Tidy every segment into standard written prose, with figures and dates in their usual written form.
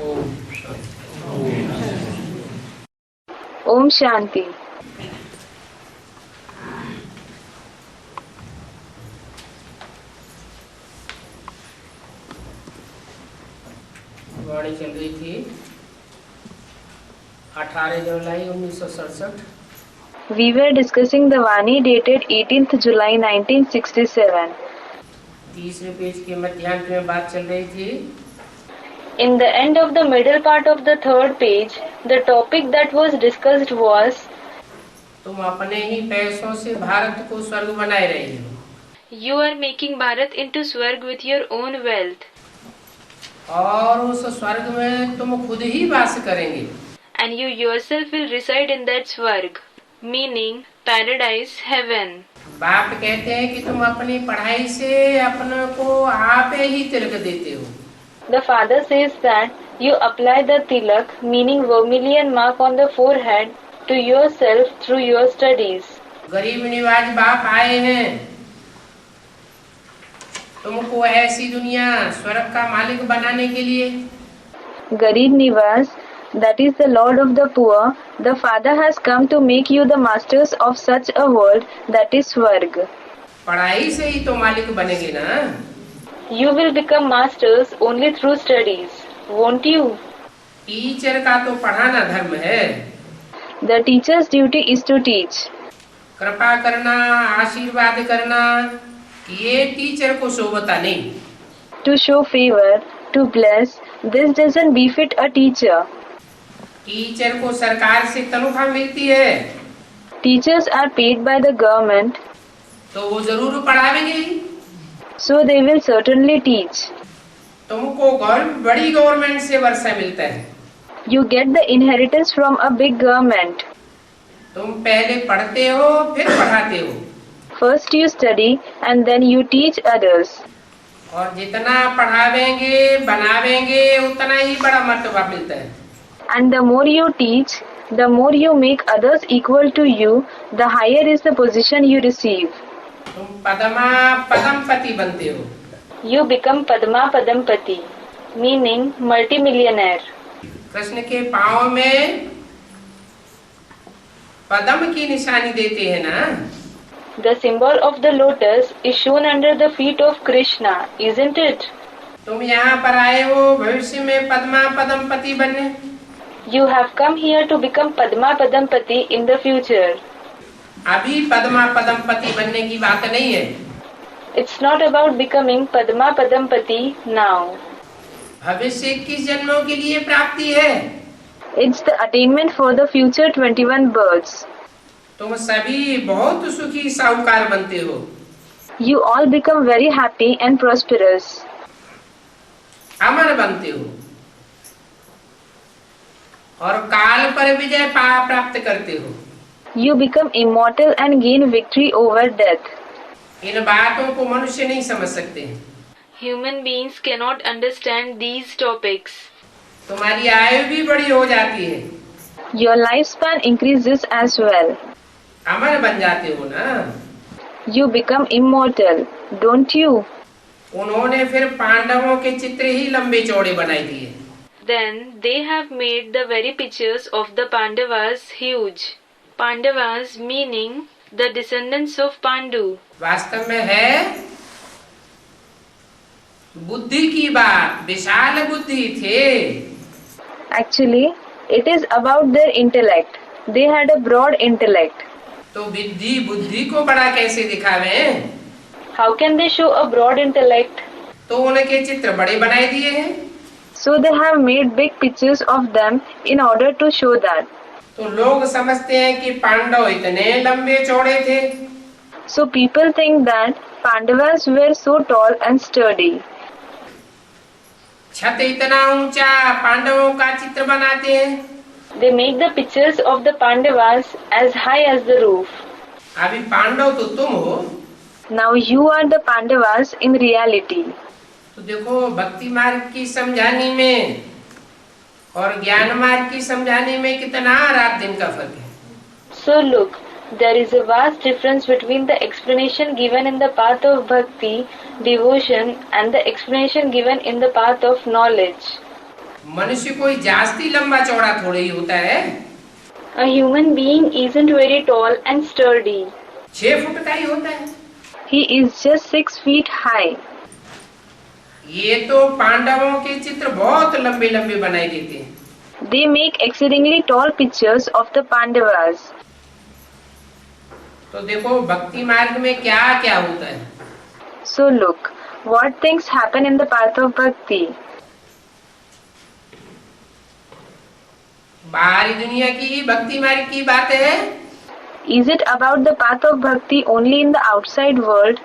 ओम ओम शांति। वाणी चल रही थी 18 जुलाई 1967। We were discussing the Vani dated 18th July 1967. 30वें page के मध्यांत में बात चल रही थी। In the end of the middle part of the third page, the topic that was discussed was तुम अपने ही पैसों से भारत को स्वर्ग बनाए रहे हो। You are making Bharat into Swarg with your own wealth. और उस स्वर्ग में तुम खुद ही वास करेंगे। And you yourself will reside in that Swarg, meaning paradise, heaven. बाप कहते हैं कि तुम अपनी पढ़ाई से अपने को आप ही तिलक देते हो। The father says that you apply the tilak, meaning vermilion mark on the forehead, to yourself through your studies. गरीब निवाज बाप आए हैं तुमको ऐसी दुनिया स्वर्ग का मालिक बनाने के लिए। Garib Nivas, that is the Lord of the poor, the Father has come to make you the masters of such a world that is Swarg. पढ़ाई से ही तो मालिक बनेंगे ना। You will become masters only through studies, won't you? Teacher का तो पढ़ाना धर्म है। The teacher's duty is to teach. कृपा करना, आशीर्वाद करना, ये टीचर को शोभता नहीं। To show favor, to bless, this doesn't befit a teacher. Teacher को सरकार से तनख्वाह मिलती है Teachers are paid by the government, तो वो जरूर पढ़ावेंगे ही। so they will certainly teach. तुमको बड़ी गवर्नमेंट से वर्षा मिलता है। You get the inheritance from a big government. तुम पहले पढ़ते हो फिर पढ़ाते हो। First you study and then you teach others. और जितना पढ़ावेंगे बनावेंगे उतना ही बड़ा मर्तबा मिलता है। And the more you teach, the more you make others equal to you, the higher is the position you receive. तुम पदमपति बनते हो। You become Padma Padampati, meaning multimillionaire. Krishna के पाँव में पद्म की निशानी देते हैं ना। The symbol of the lotus is shown under the feet of Krishna, isn't it? तुम यहाँ पर आए हो भविष्य में पद्मा पदमपति बनने। You have come here to become Padma Padampati in the future. अभी पद्मा पदमपति बनने की बात नहीं है। It's not about becoming Padma Padampati now. भविष्य 21 जन्मों के लिए प्राप्ति है। It's the attainment for the future 21 births. तुम सभी बहुत सुखी साहूकार बनते हो। You all become very happy and prosperous. अमर बनते हो और काल पर विजय प्राप्त करते हो। You become immortal and gain victory over death. इन बातों को मनुष्य नहीं समझ सकते। Human beings cannot understand these topics. तुम्हारी आयु भी बड़ी हो जाती है। Your lifespan increases as well. अमर बन जाते हो ना। You become immortal, don't you? उन्होंने फिर पांडवों के चित्र ही लंबे चौड़े बनाई दिए। Then they have made the very pictures of the Pandavas huge. Pandavas meaning the descendants of Pandu. वास्तव में है बुद्धि की बात, विशाल बुद्धि थे। Actually, it is about their intellect. They had a broad intellect. तो बुद्धि को बड़ा कैसे दिखावे? How can they show a broad intellect? तो उनके चित्र बड़े बनाए दिए हैं। So they have made big pictures of them in order to show that. तो लोग समझते हैं कि पांडव इतने लंबे चौड़े थे। So people think that Pandavas were so tall and sturdy. छत इतना ऊंचा पांडवों का चित्र बनाते हैं। They make the pictures of the Pandavas as high as the roof. अभी पांडव तो तुम हो। Now you are the Pandavas in reality. तो देखो भक्ति मार्ग की समझाने में और ज्ञान मार्ग की समझाने में कितना रात दिन का फर्क है। So look, there is a vast difference between the explanation given in the path of bhakti, devotion, and the explanation given in the path of knowledge. मनुष्य कोई जास्ती लंबा चौड़ा थोड़े ही होता है। A human being isn't very tall and sturdy. 6 foot का ही होता है। He is just 6 feet high. ये तो पांडवों के चित्र बहुत लंबे लंबे बनाई देते हैं। They make exceedingly tall pictures of the Pandavas. तो देखो भक्ति मार्ग में क्या क्या होता है। So look, what things happen in the path of bhakti. बाहरी दुनिया की ही भक्ति मार्ग की बात है। Is it about the path of bhakti only in the outside world?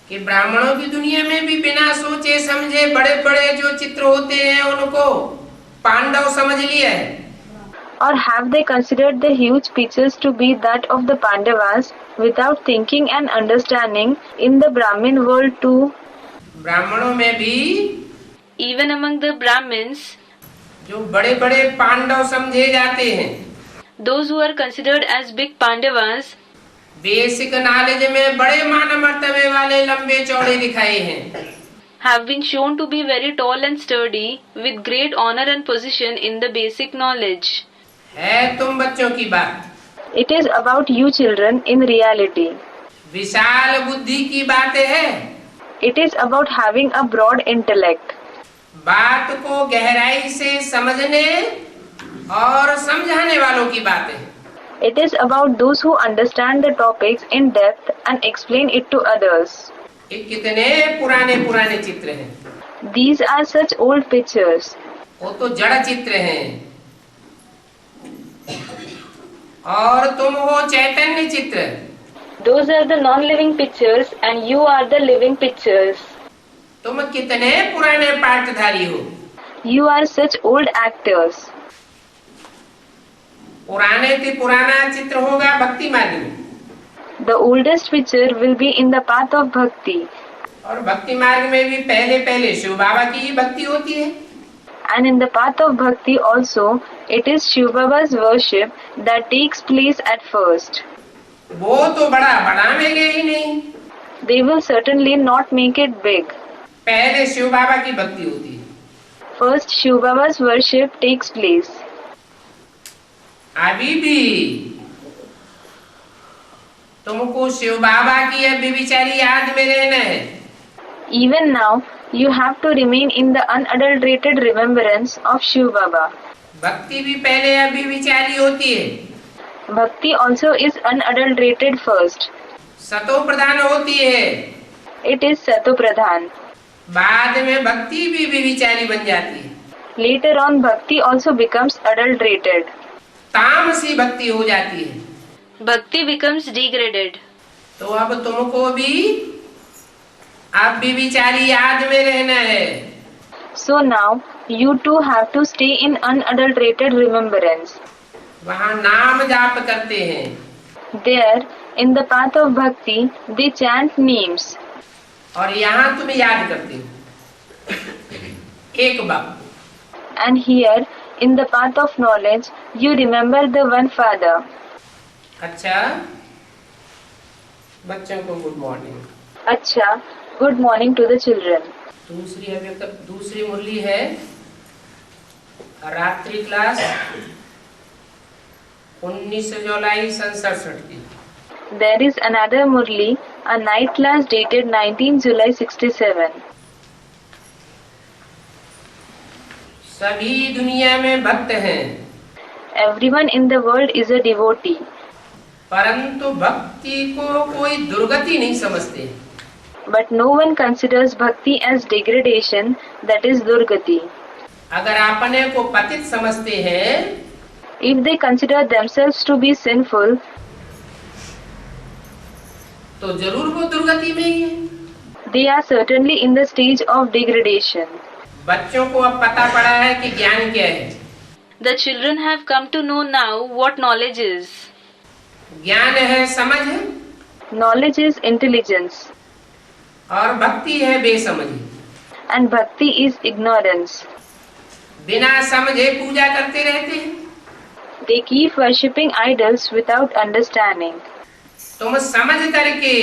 कि ब्राह्मणों की दुनिया में भी बिना सोचे समझे बड़े बड़े जो चित्र होते हैं उनको पांडव समझ लिया है। Or have they considered the huge pictures to be that of the Pandavas without thinking and understanding in the Brahmin world too? ब्राह्मणों में भी Even among the Brahmins, जो बड़े बड़े पांडव समझे जाते हैं, those who are considered as big Pandavas, basic knowledge में बड़े मान मर्तबे वाले लंबे चौड़े दिखाए हैं, have been shown to be very tall and sturdy with great honor and position in the basic knowledge. है तुम बच्चों की बात। It is about you children in reality. विशाल बुद्धि की बात है। It is about having a broad intellect. बात को गहराई से समझने और समझाने वालों की बात है। It is about those who understand the topics in depth and explain it to others. ये कितने पुराने पुराने चित्र हैं। These are such old pictures. वो तो जड़ चित्र हैं और तुम हो चैतन्य चित्र। Those are the non-living pictures and you are the living pictures. तुम कितने पुराने पाठधारी हो। You are such old actors. पुराने से पुराना चित्र होगा भक्ति मार्ग में। The oldest picture will be in the path of bhakti. और भक्ति मार्ग में भी पहले पहले शिव बाबा की ही भक्ति होती है। And in the path of bhakti also, it is Shiv Baba's worship that takes place at first. वो तो बड़ा बनावेंगे ही नहीं। They will certainly not make it big. पहले शिव बाबा की भक्ति होती है। First, Shiv Baba's worship takes place. अभी भी तुमको शिव बाबा की अव्यभिचारी याद में रहना है। Even now, you have to remain in the unadulterated remembrance of Shiv Baba. भक्ति भी पहले अव्यभिचारी होती है। Bhakti also is unadulterated first. सतो प्रधान होती है। It is Satopradhan. बाद में भक्ति भी व्यभिचारी बन जाती है। Later on, Bhakti also becomes adulterated. तामसी भक्ति हो जाती है। Bhakti becomes degraded. तो अब तुमको भी अब व्यभिचारी याद में रहना है। So now, you too have to stay in unadulterated remembrance. वहाँ नाम जाप करते हैं। There, in the path of Bhakti, they chant names. और यहाँ तुम याद करते हो एक बाप। And here, in the path of knowledge, you remember the one Father. अच्छा बच्चों को good morning. Acha, good morning to the children. दूसरी मुरली है रात्रि क्लास 19 जुलाई सन 67 की। There is another Murli, a night class dated 19 July 67. सभी दुनिया में भक्त हैं, Everyone in the world is a devotee. परंतु भक्ति को कोई दुर्गति नहीं समझते। But no one considers bhakti as degradation, that is durgati. अगर अपने को पतित समझते हैं If they consider themselves to be sinful, तो जरूर वो दुर्गति में ही है। they are certainly in the stage of degradation. बच्चों को अब पता पड़ा है कि ज्ञान क्या है। The children have come to know now what knowledge is. ज्ञान है समझ है Knowledge is intelligence और भक्ति है बेसमझी। and bhakti is ignorance. बिना समझे पूजा करते रहते हैं। They keep worshipping idols without understanding. तुम समझ करके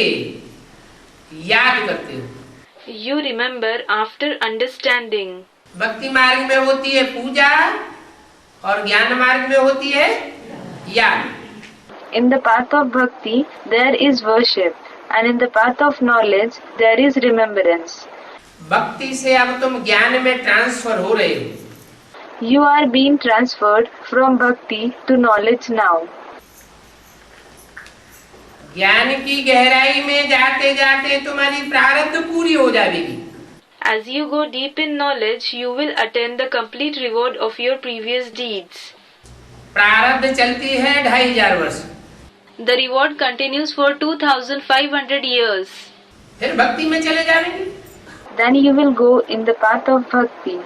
याद करते हो। You remember after understanding. भक्ति मार्ग में होती है पूजा और ज्ञान मार्ग में होती है याद। In the path of bhakti, there is worship, and in the path of knowledge, there is remembrance. भक्ति से अब तुम ज्ञान में ट्रांसफर हो रहे हो। You are being transferred from bhakti to knowledge now. ज्ञान की गहराई में जाते जाते तुम्हारी प्रारब्ध पूरी हो जाएगी। As you go deep in knowledge, you will attain the complete reward of your previous deeds. प्रारब्ध चलती है 2500 वर्ष। The reward continues for 2500 years. फिर भक्ति में चले जाएंगे। Then you will go in the path of bhakti.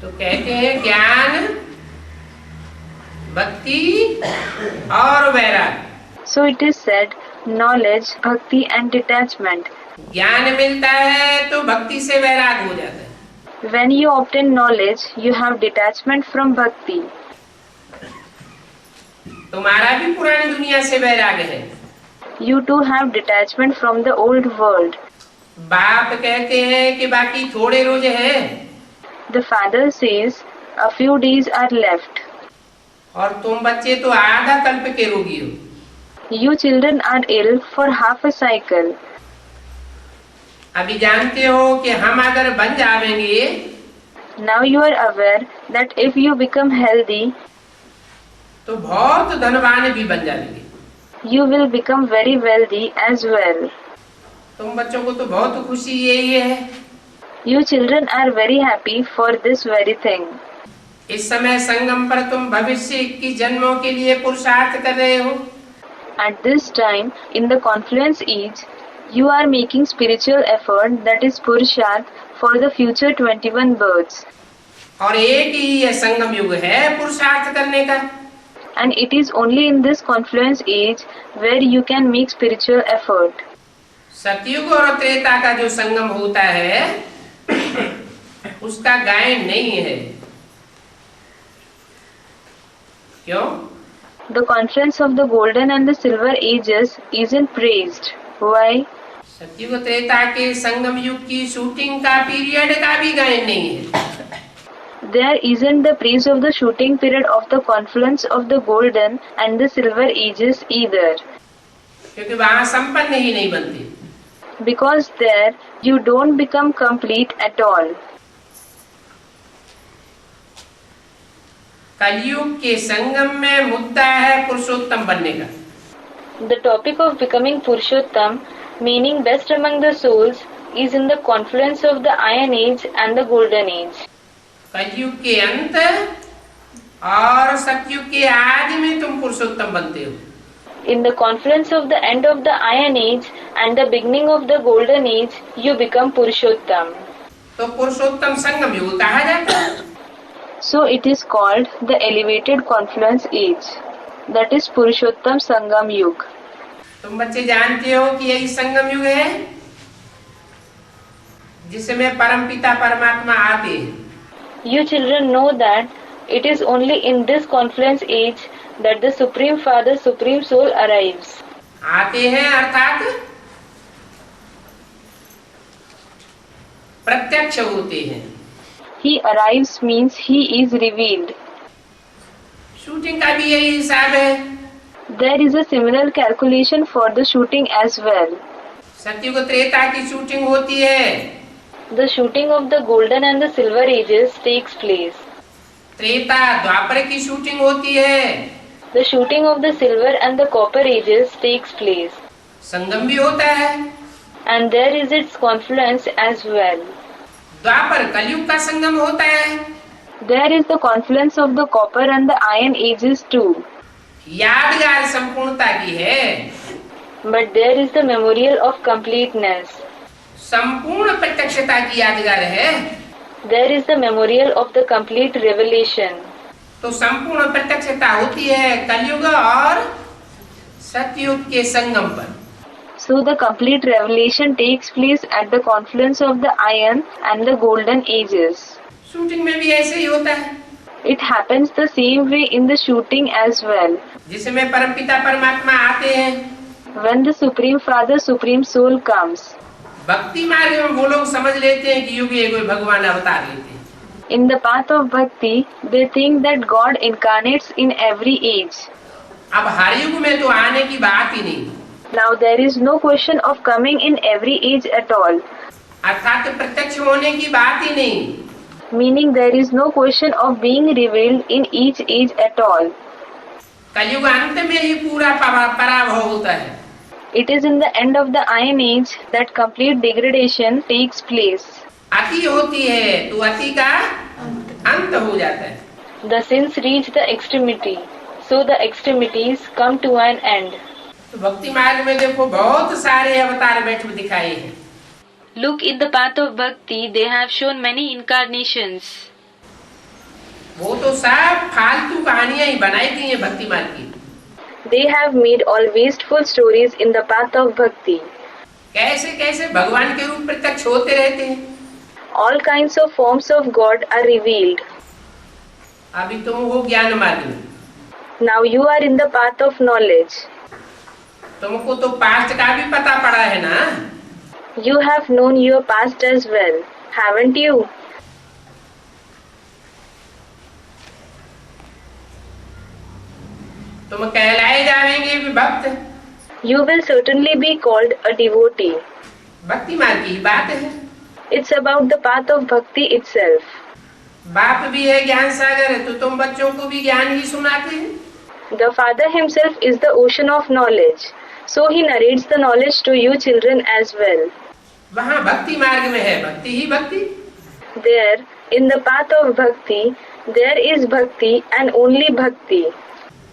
तो कहते हैं ज्ञान, भक्ति और वैराग। So it is said, knowledge, bhakti and detachment. ज्ञान मिलता है तो भक्ति से वैराग हो जाता है। When you obtain knowledge, you have detachment from bhakti. तुम्हारा भी पुरानी दुनिया से वैराग है। You too have detachment from the old world. बाप कहते हैं कि बाकी थोड़े रोज है The father says, a few days are left. और तुम बच्चे तो आधा कल्प के रोगी हो। You children are ill for half a cycle. अभी जानते हो कि हम अगर बन जाएंगे Now you are aware that if you become healthy, तो बहुत धनवान भी बन जाएंगे। you will become very wealthy as well. तुम बच्चों को तो बहुत खुशी यही है। You children are very happy for this very thing. इस समय संगम पर तुम भविष्य 21 जन्मों के लिए पुरुषार्थ कर रहे हो। At this time, in the confluence age, you are making spiritual effort, that is Purusharth, for the future 21 births. और एक ही ये संगम युग है पुरुषार्थ करने का। And it is only in this confluence age where you can make spiritual effort. सतयुग और त्रेता का जो संगम होता है उसका गायन नहीं है। क्यों? The confluence of the golden and the silver ages isn't praised. Why? सतयुग त्रेता के संगम युग की शूटिंग का पीरियड का भी गायन नहीं है। There isn't the praise of the shooting period of the confluence of the golden and the silver ages either. क्योंकि वहाँ संपन्न ही नहीं बनते। Because there you don't become complete at all. कलयुग के संगम में मुद्दा है पुरुषोत्तम बनने का। The topic of becoming Purushottam, meaning best among the souls, is in the confluence of the Iron Age and the Golden Age. कलयुग के अंत और सतयुग के आदि में तुम पुरुषोत्तम बनते हो। In the confluence of the end of the Iron Age and the beginning of the Golden Age, you become Purushottam. तो पुरुषोत्तम संगम युग कहा जाता है। So it is called the elevated confluence age. That is Purushottam Sangam Yug. तुम बच्चे जानते हो कि यही संगम युग है जिसमें परमपिता परमात्मा आते हैं। You children know that it is only in this confluence age that the Supreme Father, Supreme Soul arrives. आते हैं अर्थात प्रत्यक्ष होते हैं। He arrives means he is revealed. Shooting का भी यही हिसाब है। There is a similar calculation for the shooting as well. सतयुग त्रेता की शूटिंग होती है। The shooting of the golden and the silver ages takes place. Treta द्वापर की शूटिंग होती है। The shooting of the silver and the copper ages takes place. संगम भी होता है। And there is its confluence as well. द्वापर कलयुग का संगम होता है। There is the confluence of the copper and the iron ages too. यादगार संपूर्णता की है। But there is the memorial of completeness. संपूर्ण प्रत्यक्षता की यादगार है। There is the memorial of the complete revelation. तो संपूर्ण प्रत्यक्षता होती है कलयुग और सतयुग के संगम पर। So the complete revelation takes place at the confluence of the iron and the golden ages. Shooting में भी ऐसे ही होता है। It happens the same way in the shooting as well. जिसमें परमपिता परमात्मा आते हैं। When the Supreme Father, Supreme Soul comes, भक्ति मार्ग में वो लोग समझ लेते हैं कि युग ये कोई भगवान अवतार लेते हैं। In the path of bhakti, they think that God incarnates in every age. अब हर युग में तो आने की बात ही नहीं, Now there is no question of coming in every age at all, अर्थात प्रत्यक्ष होने की बात ही नहीं। meaning there is no question of being revealed in each age at all. कलयुग अंत में ही पूरा पराभव होता है। It is in the end of the Iron Age that complete degradation takes place. अति होती है तो अति का अंत हो जाता है। The sins reach the extremity, so the extremities come to an end. तो भक्ति मार्ग में देखो बहुत सारे अवतार बैठे दिखाए हैं। Look, in the path of bhakti, they have shown many incarnations. वो तो सब फालतू कहानियां ही बनाई गई हैं भक्ति मार्ग की। They have made all wasteful stories in the path of bhakti. कैसे कैसे भगवान के रूप प्रत्यक्ष होते रहते हैं। All kinds of forms of God are revealed. अभी तुम हो ज्ञान मार्ग में, Now you are in the path of knowledge. तुमको तो पास्ट का भी पता पड़ा है ना। You have known your past as well, haven't you? तुम कहलाए जाएंगे भी भक्त। You will certainly be called a devotee. भक्ति मार्ग की बात है। It's about the path of bhakti itself. बाप भी है ज्ञान सागर, तो तुम बच्चों को भी ज्ञान ही सुनाते हैं। The Father himself is the ocean of knowledge, so he narrates the knowledge to you children as well. वहाँ भक्ति मार्ग में है भक्ति ही भक्ति। There, in the path of bhakti, there is bhakti and only bhakti.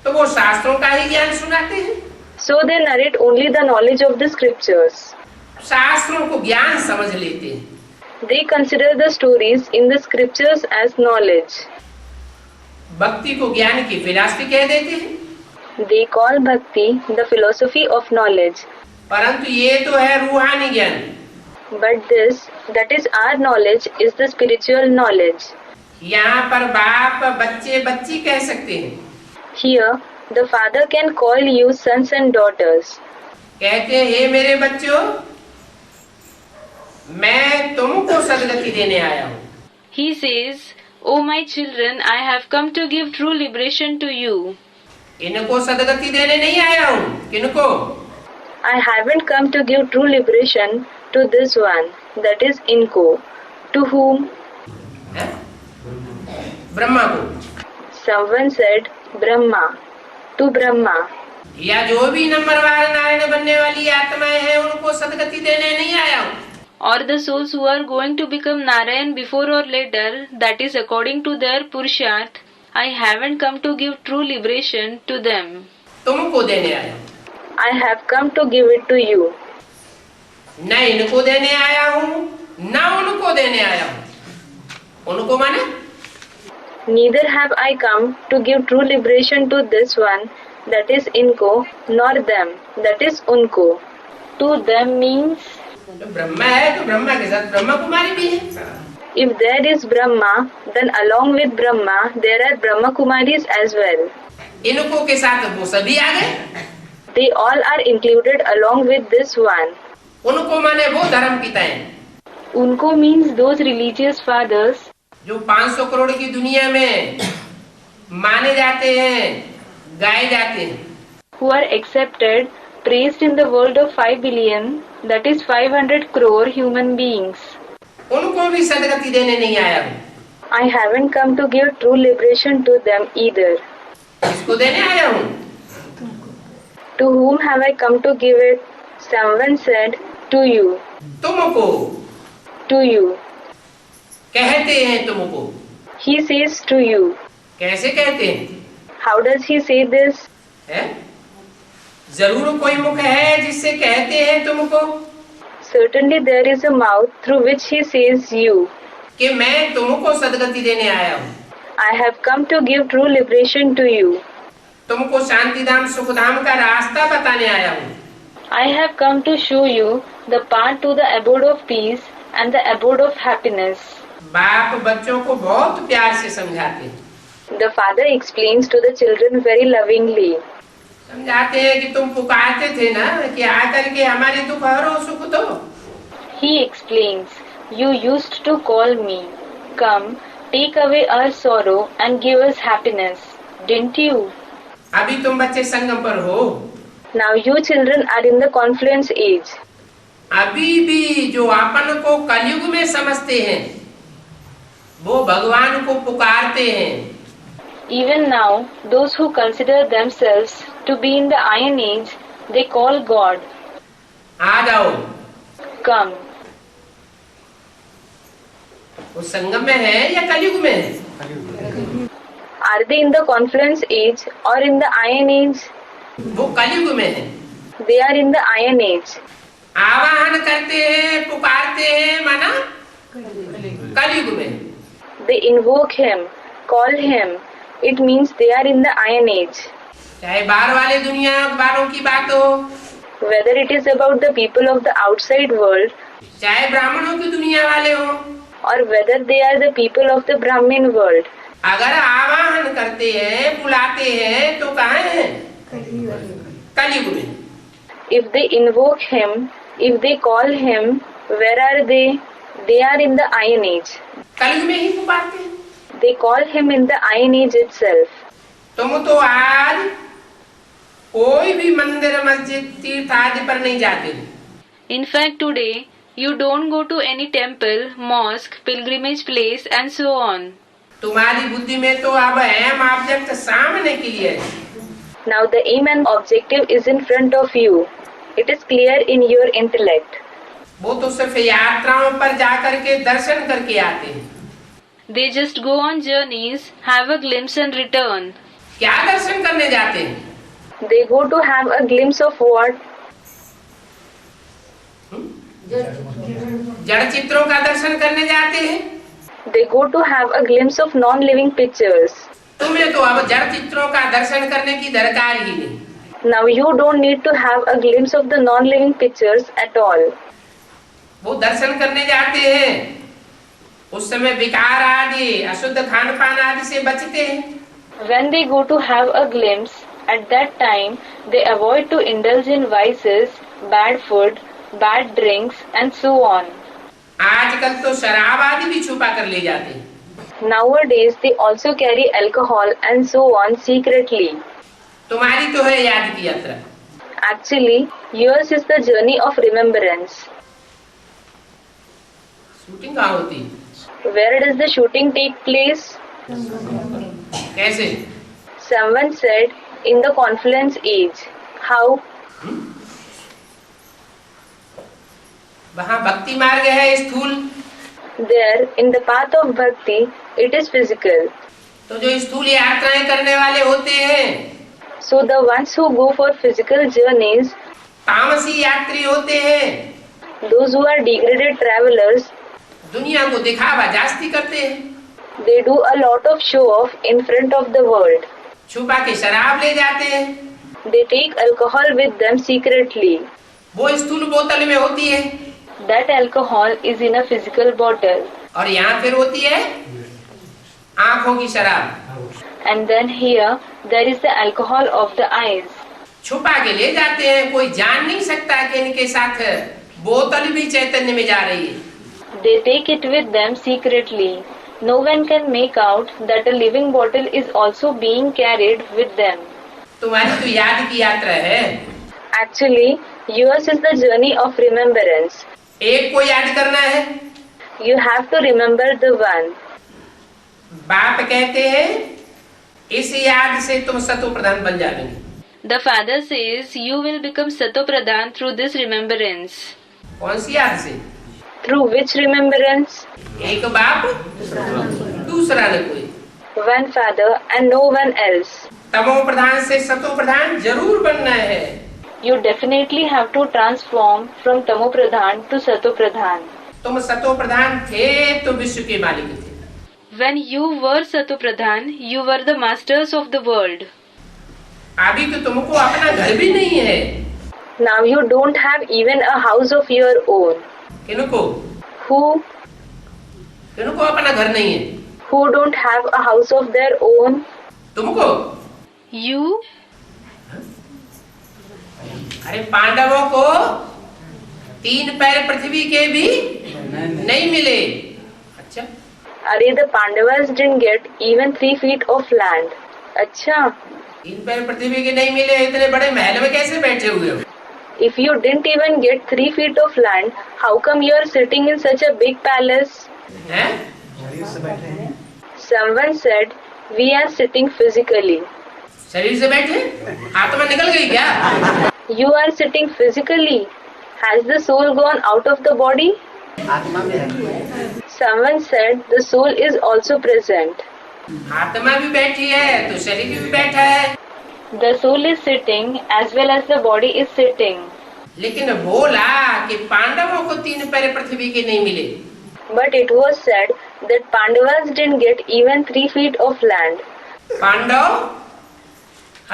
तो वो शास्त्रों का ही ज्ञान सुनाते हैं। So they narrate only the knowledge of the scriptures. शास्त्रों को ज्ञान समझ लेते हैं। They consider the stories in the scriptures as knowledge. भक्ति को ज्ञान की फिलॉसफी कह देते हैं। They call bhakti the philosophy of knowledge. परंतु ये तो है रूहानी ज्ञान। But this, that is our knowledge, is the spiritual knowledge. यहाँ पर बाप बच्चे बच्ची कह सकते हैं। Here, the Father can call you sons and daughters. कहते हैं हे मेरे बच्चों, मैं तुमको सदगति देने आया हूँ। He says, "O my children, I have come to give true liberation to you." इनको सदगति देने नहीं आया हूँ। किनको? I haven't come to give true liberation to this one, that is Inko. To whom? है? ब्रह्मा को। Someone said, Brahma. To Brahma. या जो भी नंबरवार नारायण बनने वाली आत्माएं हैं उनको सदगति देने नहीं आया हूँ। Or the souls who are going to become Narayan before or later, that is according to their Purusharth, I haven't come to give true liberation to them. तुमको देने आया हूँ। I have come to give it to you. न इनको देने आया हूँ न उनको देने आया हूँ। उनको माने? Neither have I come to give true liberation to this one, that is Inko, nor them, that is Unko. To them means, तो ब्रह्मा है तो ब्रह्मा के साथ ब्रह्मा कुमारी भी है। if there is Brahma, then along with Brahma, there are Brahma Kumaris as well. इनको के साथ वो सभी आ गए। They all are included along with this one. उनको माने वो धर्म पिताएं Unko means those religious fathers जो 500 करोड़ की दुनिया में माने जाते हैं, गाए जाते हैं। who are accepted, praised in the world of 5 billion, that is 500 crore human beings. उनको भी सदगति देने नहीं आया हूँ। I haven't come to give true liberation to them either. इसको देने आया हूँ। To whom have I come to give it? Someone said, to you. तुमको To you. कहते हैं तुमको। He says to you. कैसे कहते हैं? How does he say this? है? जरूर कोई मुख है जिससे कहते हैं तुमको Certainly there is a mouth through which he says you. कि मैं तुमको सदगति देने आया हूँ। I have come to give true liberation to you. तुमको शांतिधाम सुखधाम का रास्ता बताने आया हूँ। I have come to show you the path to the abode of peace and the abode of happiness. बाप बच्चों को बहुत प्यार से समझाते हैं। The father explains to the children very lovingly. समझाते हैं कि तुम पुकारते थे ना कि आकर के हमारे दुख हरो सुख दो। He explains, "You used to call me. Come, take away our sorrow and give us happiness, didn't you?" अभी तुम बच्चे संगम पर हो। Now you children are in the confluence age. अभी भी जो अपन को कलयुग में समझते हैं वो भगवान को पुकारते हैं। Even now, those who consider themselves to be in the Iron Age, they call God. आ जाओ। Come. वो संगम में है या कलयुग में है? Are they in the confluence age or in the Iron Age? वो कलयुग में है। They are in the Iron Age. आवाहन करते हैं, पुकारते हैं, माना कलयुग में। They invoke him, call him. It means they are in the Iron Age. चाहे बाहर वाले दुनिया वालों की बात हो, Whether it is about the people of the outside world चाहे ब्राह्मणों की दुनिया वाले हो, or whether they are the people of the Brahmin world, अगर आवाहन करते हैं, बुलाते हैं, तो कहाँ हैं? कलयुग में। if they invoke him, if they call him, where are they? They are in the Iron Age. कलयुग में ही पुकारते हैं। They call him in the Iron Age itself. तुम तो आज कोई भी मंदिर, मस्जिद, तीर्थ आदि पर नहीं जाते। In fact, today you don't go to any temple, mosque, pilgrimage place, and so on. तुम्हारी बुद्धि में तो अब अहम ऑब्जेक्ट सामने क्लियर है। Now the aim and objective is in front of you. It is clear in your intellect. वो तो सिर्फ यात्राओं पर जाकर के दर्शन करके आते हैं। They just go on journeys, have a glimpse and return. क्या दर्शन करने जाते हैं? They go to have a glimpse of what? जड़ चित्रों का दर्शन करने जाते हैं। They go to have a glimpse of non-living pictures. तुम्हें तो अब जड़ चित्रों का दर्शन करने की दरकार ही नहीं। Now you don't need to have a glimpse of the non-living pictures at all. वो दर्शन करने जाते हैं, उस समय विकार आदि, अशुद्ध खान पान आदि से बचते हैं। When they go to have a glimpse, at that time they avoid to indulge in vices, bad food, bad drinks, and so on. आजकल तो शराब आदि भी छुपा कर ले जाते हैं। Nowadays they also carry alcohol and so on secretly. तुम्हारी तो है याद की यात्रा। Actually, yours is the journey of remembrance. Shooting कहाँ होती है? Where does the shooting take place? कैसे? Someone said, in the confluence age. How? वहाँ भक्ति मार्ग है स्थूल। There, in the path of bhakti, it is physical. तो जो स्थूल यात्राएं करने वाले होते हैं, So the ones who go for physical journeys, तामसी यात्री होते हैं, those who are degraded travelers, दुनिया को दिखावा जास्ती करते हैं। they do a lot of show off in front of the world. छुपा के शराब ले जाते हैं। They take alcohol with them secretly. वो स्थूल बोतल में होती है। That alcohol is in a physical bottle. और यहाँ फिर होती है आंखों की शराब। And then here, there is the alcohol of the eyes. छुपा के ले जाते हैं, कोई जान नहीं सकता कि इनके साथ बोतल भी चैतन्य में जा रही है। They take it with them secretly. No one can make out that a living bottle is also being carried with them. तुम्हारी तो याद की यात्रा है। Actually, yours is the journey of remembrance. एक को याद करना है। You have to remember the one. बाप कहते हैं इस याद से तुम सतो प्रधान बन जाओगे। The father says you will become Sato Pradhan through this remembrance. कौन सी याद से? Through which remembrance? एक बाप, दूसरा न कोई। One father and no one else. तमो प्रधान से सतो प्रधान जरूर बनना है। You definitely have to transform from Tamo Pradhan to Sato Pradhan. तुम सतो प्रधान थे तो विश्व के मालिक थे। When you were Sato Pradhan, you were the masters of the world. अभी तो तुमको अपना घर भी नहीं है। Now you don't have even a house of your own. किनको? Who? किनको अपना घर नहीं है? Who don't have a house of their own? तुमको? You? अरे पांडवों को 3 पैर पृथ्वी के भी नहीं मिले। अच्छा, अरे the Pandavas didn't get even 3 feet of land. अच्छा, 3 पैर पृथ्वी के नहीं मिले, इतने बड़े महल में कैसे बैठे हुए हो? if you didn't even get 3 feet of land, how come you are sitting in such a big palace? हैं? Someone said, we are sitting physically. शरीर से बैठे? आत्मा निकल गई क्या? You are sitting physically. Has the soul gone out of the body? Someone said, the soul is also present. आत्मा भी बैठी है तो शरीर भी बैठा है। The soul is sitting as well as the body is sitting. लेकिन बोला कि पांडवों को 3 पैर पृथ्वी के नहीं मिले। But it was said that Pandavas didn't get even 3 feet of land. Pandav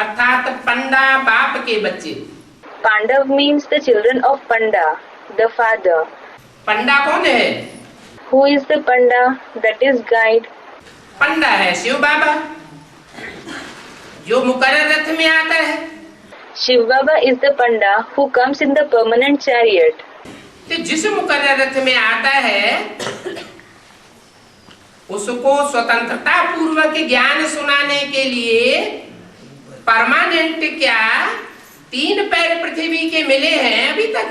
अर्थात पंडा बाप के बच्चे। Pandav means the children of Panda, the father. पंडा कौन है? Who is the Panda? That is guide. पंडा है शिव बाबा, जो मुकर्रर रथ में आता है। Shiv Baba is the Panda who comes in the permanent chariot. तो जिस मुकर्रर रथ में आता है उसको स्वतंत्रता पूर्वक ज्ञान सुनाने के लिए परमानेंट क्या 3 पैर पृथ्वी के मिले हैं अभी तक।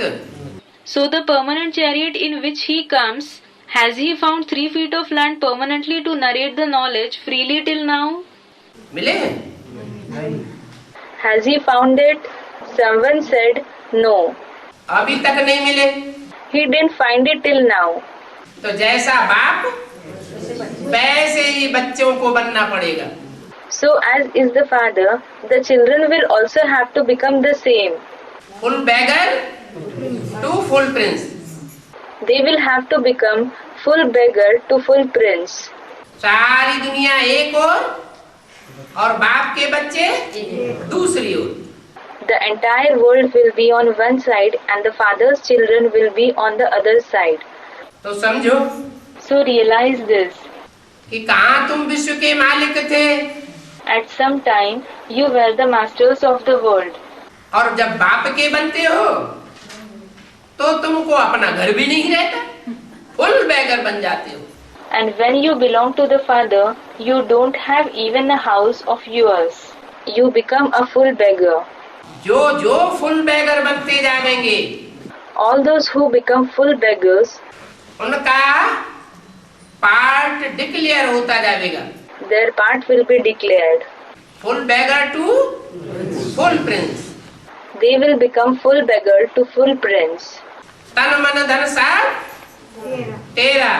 So the permanent chariot in which he comes, has he found 3 feet of land permanently to narrate the knowledge freely till now? मिले हैं? Has he found it? Someone said no. अभी तक नहीं मिले। He didn't find it till now. तो जैसा बाप वैसे ही बच्चों को बनना पड़ेगा। So as is the father, the children will also have to become the same. Full beggar to full prince. They will have to become full beggar to full prince. सारी दुनिया एक और बाप के बच्चे दूसरी ओर। The entire world will be on one side and the father's children will be on the other side. तो समझो So realize this. कि कहाँ तुम विश्व के मालिक थे At some time, you were the masters of the world. और जब बाप के बनते हो तो तुमको अपना घर भी नहीं रहता, फुल बैगर बन जाते हो। And when you belong to the father, you don't have even a house of yours. You become a full beggar. जो फुल बैगर बनते जाएंगे All those who become full beggars, उनका पार्ट डिक्लेयर होता जाएगा। their part will be declared. Full beggar to full prince. They will become full beggar to full prince. तन मन धन सब तेरा।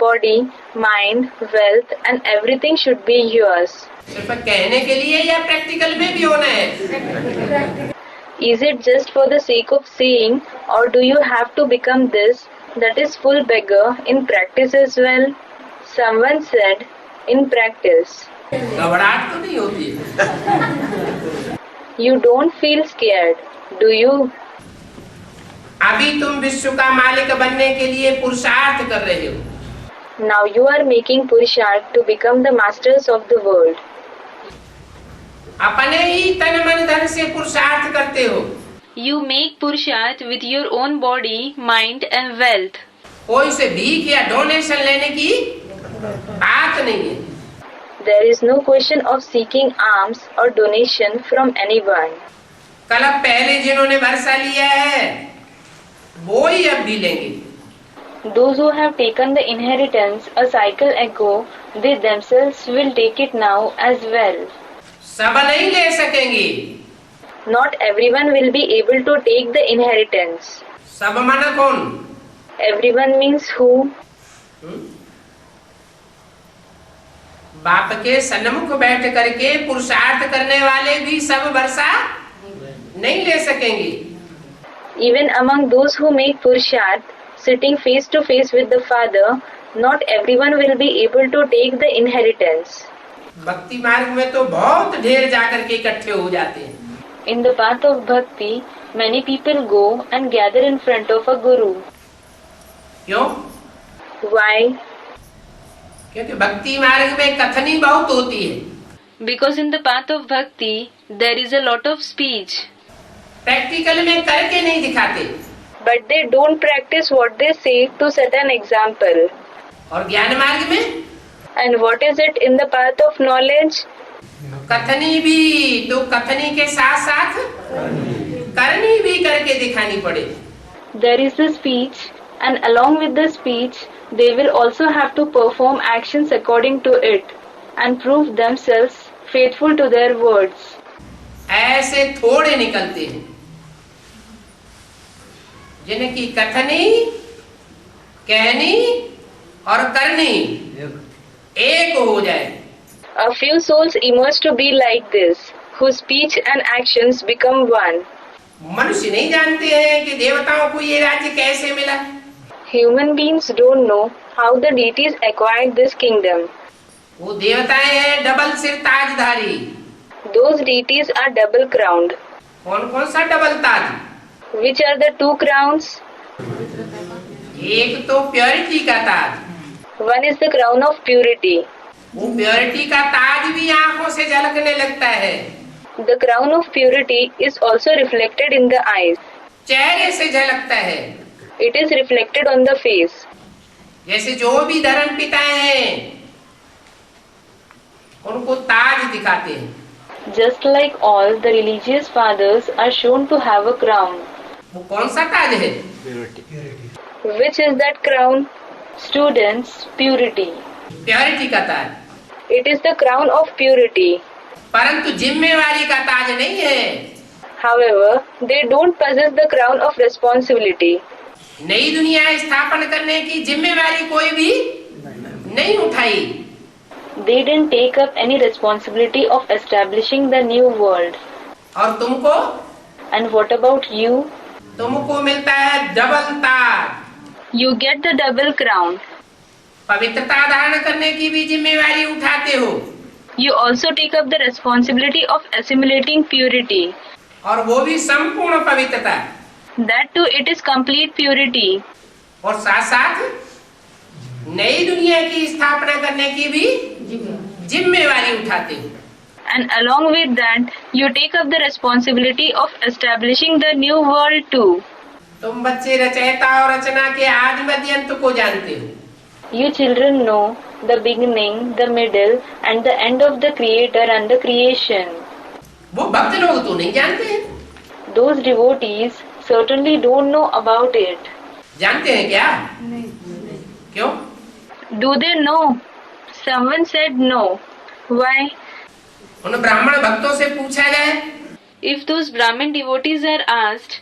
Body, mind, wealth and everything should be yours. सिर्फ कहने के लिए या प्रैक्टिकल में भी होना है? Is it just for the sake of saying, or do you have to become this, that is full beggar, in practice as well? Someone said, in practice. घबराहट तो नहीं होती है? You don't feel scared, do you? अभी तुम विश्व का मालिक बनने के लिए पुरुषार्थ कर रहे हो। Now you are making Purusharth to become the masters of the world. अपने ही तन मन धन से पुरुषार्थ करते हो। You make Purusharth with your own body, mind and wealth. कोई से भीख या डोनेशन लेने की बात नहीं है। There is no question of seeking alms or donation from anyone. कल पहले जिन्होंने वर्षा लिया है वो ही अब भी लेंगे। Those who have taken the inheritance a cycle ago, they themselves will take it now as well. सब नहीं ले सकेंगे। Not everyone will be able to take the inheritance. सब माना कौन? Everyone means who? बाप के सन्मुख बैठ करके पुरुषार्थ करने वाले भी सब वर्षा नहीं ले सकेंगे। Even among those who make Purusharth, sitting face to face with the Father, not everyone will be able to take the inheritance. भक्ति मार्ग में तो बहुत ढेर जाकर के इकट्ठे हो जाते हैं। In the path of bhakti, many people go and gather in front of a guru. क्यों? Why? क्योंकि भक्ति मार्ग में कथनी बहुत होती है। Because in the path of bhakti, there is a lot of speech. Practical में करके नहीं दिखाते। but they don't practice what they say to set an example. और ज्ञान मार्ग में And what is it in the path of knowledge? कथनी भी, तो कथनी के साथ साथ करनी भी करके दिखानी पड़े। There is the speech, and along with the speech, they will also have to perform actions according to it and prove themselves faithful to their words. ऐसे थोड़े निकलते हैं जिनकी कथनी, कहनी और करनी एक हो जाए। A few souls emerge to be like this, whose speech and actions become one. मनुष्य नहीं जानते हैं कि देवताओं को ये राज्य कैसे मिला। Human beings don't know how the deities acquired this kingdom. वो देवताएं हैं डबल सिर ताजधारी। Those deities are double crowned. कौन कौन सा double Taj? Which are the two crowns? एक तो प्योरिटी का ताज। One is the crown of purity. वो प्योरिटी का ताज भी आंखों से झलकने लगता है। The crown of purity is also reflected in the eyes. चेहरे से झलकता है। It is reflected on the face. जैसे जो भी धर्म पिता हैं उनको ताज दिखाते हैं। Just like all the religious fathers are shown to have a crown. वो कौन सा ताज है? Which is that crown? Students, purity. Purity का ताज। It is the crown of purity. परंतु जिम्मेवारी का ताज नहीं है। However, they don't possess the crown of responsibility. नई दुनिया स्थापन करने की जिम्मेवारी कोई भी नहीं उठाई। They didn't take up any responsibility of establishing the new world. और तुमको? And what about you? तुमको मिलता है double Taj. You get the double crown. पवित्रता धारण करने की भी जिम्मेवारी उठाते हो। You also take up the responsibility of assimilating purity. और वो भी संपूर्ण पवित्रता। That too, it is complete purity. और साथ साथ नई दुनिया की स्थापना करने की भी जिम्मेवारी उठाते हो। And along with that, you take up the responsibility of establishing the new world too. तुम बच्चे रचयिता और रचना के आदि मध्य अंत को जानते हो। You children know the beginning, the middle, and the end of the Creator and the creation. वो भक्त लोग तो नहीं जानते हैं। Those devotees certainly don't know about it. जानते हैं क्या? क्यों? Do they know? Someone said no. Why? उन ब्राह्मण भक्तों से पूछा जाए If those Brahmin devotees are asked,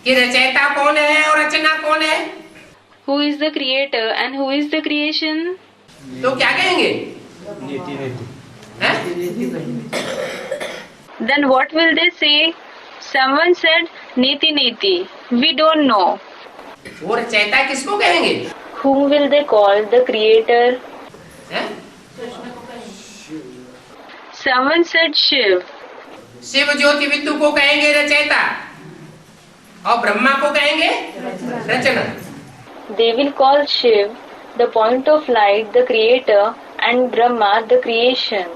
कि रचयिता कौन है और रचना कौन है, who is the Creator and who is the creation? तो क्या कहेंगे? हैं? Then what will they say? Someone said, Neti Neti. We don't know. वो रचयिता किसको कहेंगे? Whom will they call the Creator? हैं? Someone said Shiv. शिव ज्योति विद्यु को कहेंगे रचयिता और ब्रह्मा को कहेंगे रचना। They will call Shiv the point of light, the Creator, and Brahma the creation.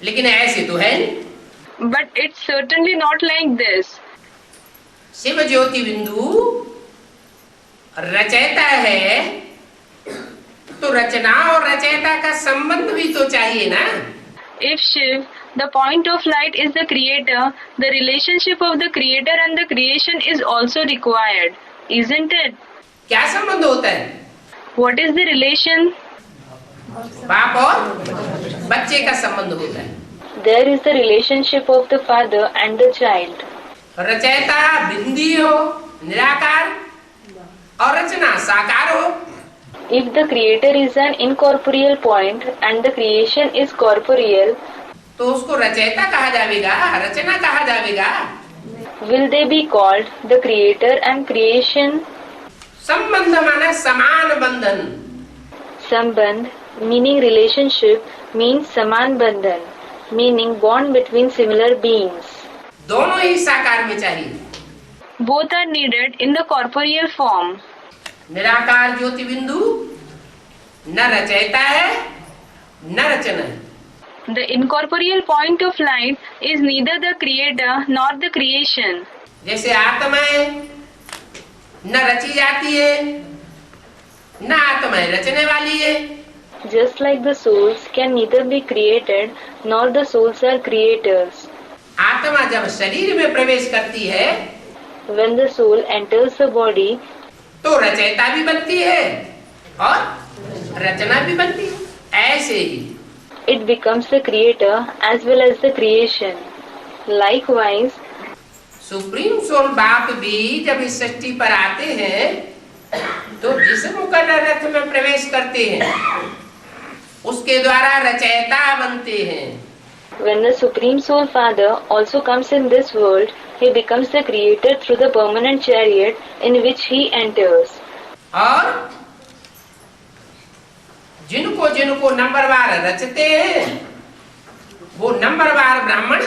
लेकिन ऐसे तो है नहीं। But it's certainly not like this. Shiv ज्योति बिंदु रचयिता है तो रचना और रचयिता का संबंध भी तो चाहिए ना। If Shiv, the point of light, is the Creator, the relationship of the Creator and the creation is also required, isn't it? क्या संबंध होता है? What is the relation? बाप और बच्चे का संबंध होता है। There is the relationship of the father and the child. रचयिता बिंदी हो, निराकार, और रचना साकार हो। If the Creator is an incorporeal point and the creation is corporeal, तो उसको रचयिता कहा जाएगा, रचना कहा जाएगा। will they be called the Creator and creation? संबंध माने समान बंधन। Sambandh, meaning relationship, means saman bandhan, meaning bond between similar beings. दोनों ही साकार में चाहिए। Both are needed in the corporeal form. निराकार ज्योति बिंदु न रचयिता है न रचना है। The incorporeal point of light is neither the Creator nor the creation. जैसे आत्माएं न रची जाती है, न आत्माएं रचने वाली है। Just like the souls can neither be created nor the souls are creators. आत्मा जब शरीर में प्रवेश करती है When the soul enters the body, तो रचयिता भी बनती है और रचना भी बनती है। ऐसे ही it becomes the creator as well as the creation. Likewise, supreme soul बाप भी जब इस सृष्टि पर आते हैं तो जिस मुकर्रर रथ में प्रवेश करते हैं उसके द्वारा रचयिता बनते हैं। when the Supreme Soul Father also comes in this world, he becomes the creator through the permanent chariot in which he enters. और जिनको जिनको नंबरवार रचते हैं वो नंबरवार ब्राह्मण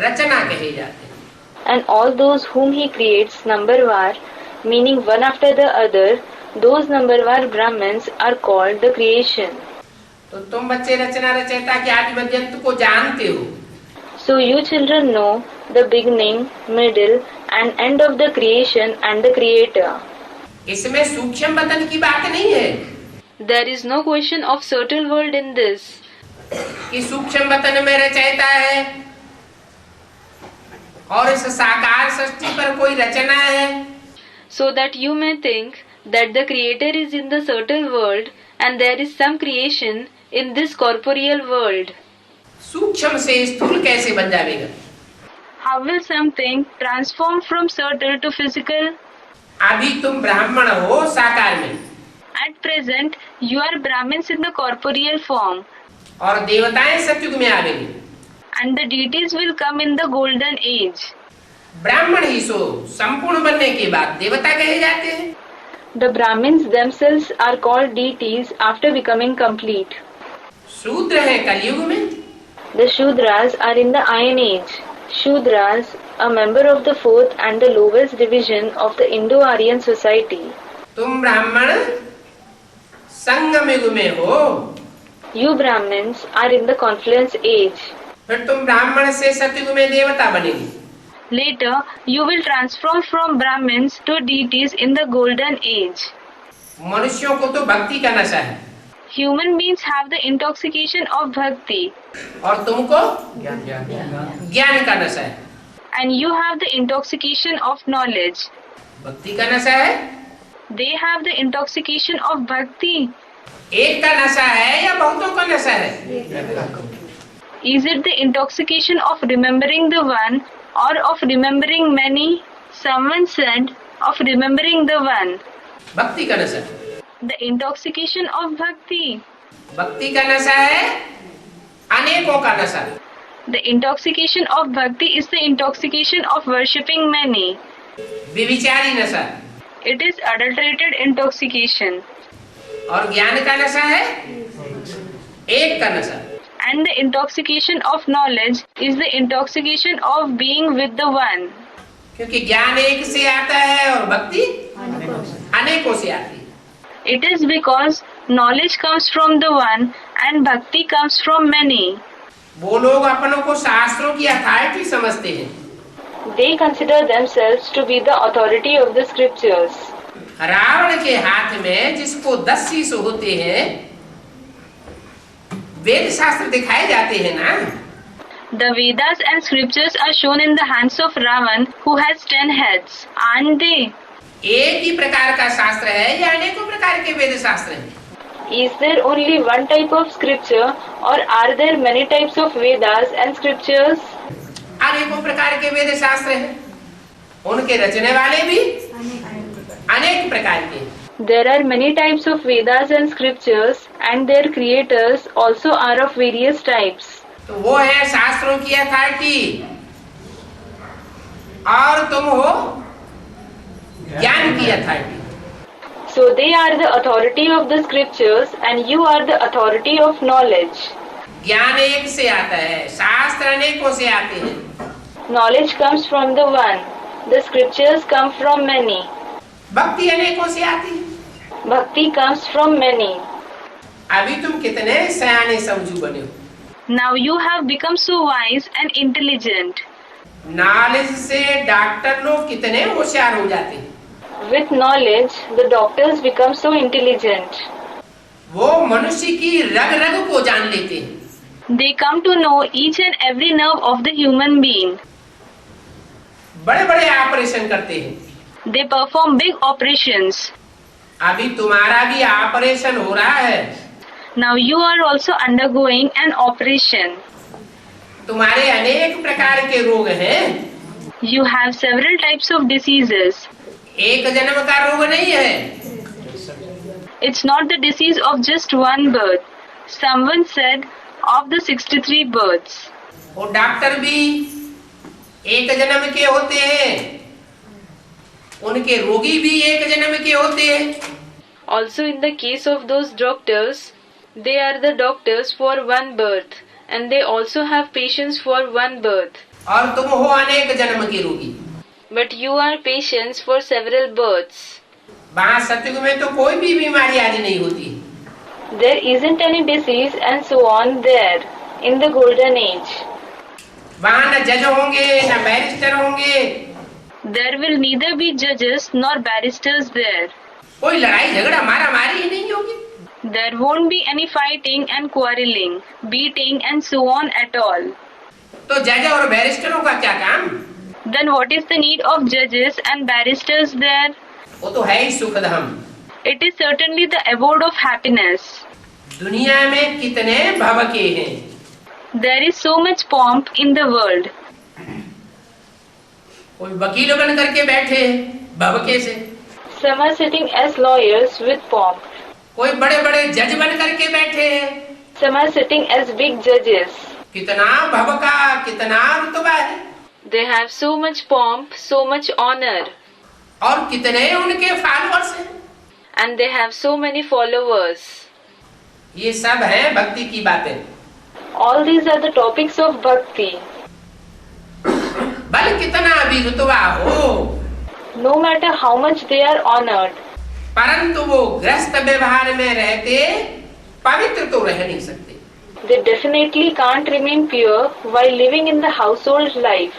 रचना कहे जाते हैं। And all those whom he creates numbervar, meaning one after the other, those numbervar Brahmins are called the creation. तो तुम बच्चे रचना रचयिता के आदि मध्यंत को जानते हो। So you children know the beginning, middle and end of the creation and the creator. इसमें सूक्ष्म वतन की बात नहीं है There is no question of subtle world in this. कि सूक्ष्म वतन में रचयिता है और इस साकार सृष्टि पर कोई रचना है। So that you may think that the creator is in the subtle world and there is some creation in this corporeal world. सूक्ष्म से स्थूल कैसे बन जाएगा? How will something transform from subtle to physical? अभी तुम ब्राह्मण हो साकार में At present, you are Brahmins in the corporeal form, और देवताएं सतयुग में आवेंगी। and the deities will come in the golden age. ब्राह्मण ही सो संपूर्ण बनने के बाद देवता कहे जाते हैं। The Brahmins themselves are called deities after becoming complete. शूद्र है कलयुग में, The Shudras are in the Iron Age. Shudras, a member of the fourth and the lowest division of the Indo-Aryan society. तुम ब्राह्मण संगम युग में हो, You Brahmins are in the confluence age. फिर तुम ब्राह्मण से सतयुग में देवता बनेगी। Later, you will transform from Brahmins to deities in the golden age. मनुष्यों को तो भक्ति का नशा है Human beings have the intoxication of bhakti, और तुमको ज्ञान का नशा है। and you have the intoxication of knowledge. भक्ति का नशा है, They have the intoxication of bhakti. एक का नशा है या बहुतों का नशा है? Is it the intoxication of remembering the one or of remembering many? Someone said of remembering the one. भक्ति का नशा। The intoxication of bhakti. भक्ति का नशा है अनेकों का नशा। The intoxication of bhakti is the intoxication of worshipping many. विविचारी नशा। It is adulterated intoxication. और ज्ञान का नशा है एक का नशा। And the intoxication of knowledge is the intoxication of being with the one. क्योंकि ज्ञान एक से आता है और भक्ति अनेकों से आती है। It is because knowledge comes from the one and bhakti comes from many. वो लोग अपनों को शास्त्रों की अथॉरिटी समझते हैं। They consider themselves to be the authority of the scriptures. Ravan के हाथ में जिसको 10 शीश होते हैं, वेद शास्त्र दिखाए जाते हैं ना। The Vedas and scriptures are shown in the hands of Ravan, who has 10 heads, aren't they? एक ही प्रकार का शास्त्र है या अनेकों प्रकार के वेद शास्त्र हैं? Is there only one type of scripture or are there many types of Vedas and scriptures? अनेकों प्रकार के वेद शास्त्र हैं, उनके रचने वाले भी अनेक प्रकार के। There are many types of Vedas and scriptures and their creators also are of various types. तो वो है शास्त्रों की अथॉरिटी और तुम हो ज्ञान की authority. So they are the authority of the scriptures and you are the authority of knowledge. ज्ञान एक से आता है, शास्त्र अनेकों से आते हैं। Knowledge comes from the one. The scriptures come from many. भक्ति अनेकों से आती है। Bhakti comes from many. अभी तुम कितने सयाने समझू बने हो। Now you have become so wise and intelligent. Knowledge से डॉक्टर लोग कितने होशियार हो जाते हैं। With knowledge, the doctors become so intelligent. वो मनुष्य की रग रग को जान लेते हैं। They come to know each and every nerve of the human being. बड़े बड़े ऑपरेशन करते हैं। They perform big operations. अभी तुम्हारा भी ऑपरेशन हो रहा है। Now you are also undergoing an operation. तुम्हारे अनेक प्रकार के रोग हैं। You have several types of diseases. एक जन्म का रोग नहीं है। It's not the disease of just one birth. Someone said of the 63 births. और डॉक्टर भी एक जन्म के होते हैं, उनके रोगी भी एक जन्म के होते हैं। Also in the case of those doctors, they are the doctors for one birth and they also have patients for one birth. और तुम हो अनेक जन्म के रोगी। But you are patients for several births. वहाँ सतयुग में तो कोई भी बीमारी आदि नहीं होती। There isn't any disease and so on there in the golden age. वहाँ न जज होंगे न बैरिस्टर होंगे। There will neither be judges nor barristers there. कोई लड़ाई झगड़ा मारा मारी ही नहीं होगी। There won't be any fighting and quarreling, beating and so on at all. तो जज और बैरिस्टरों का क्या काम? Then what is the need of judges and barristers there? वो तो है ही Sukhdham. It is certainly the abode of happiness. दुनिया में कितने भवके हैं। There is so much pomp in the world. कोई वकील बन करके बैठे हैं भवके से। Some are sitting as lawyers with pomp. कोई बड़े बड़े जज बन करके बैठे हैं। Some are sitting as big judges. कितना भवका, कितना रुतबा है। They have so much pomp, so much honor. और कितने उनके फॉलोअर्स हैं। And they have so many followers. ये सब है भक्ति की बातें। All these are the topics of bhakti. भले कितना भी रुतबा हो, No matter how much they are honored, परंतु वो ग्रस्त व्यवहार में रहते पवित्र तो रह नहीं सकते। they definitely can't remain pure while living in the household life.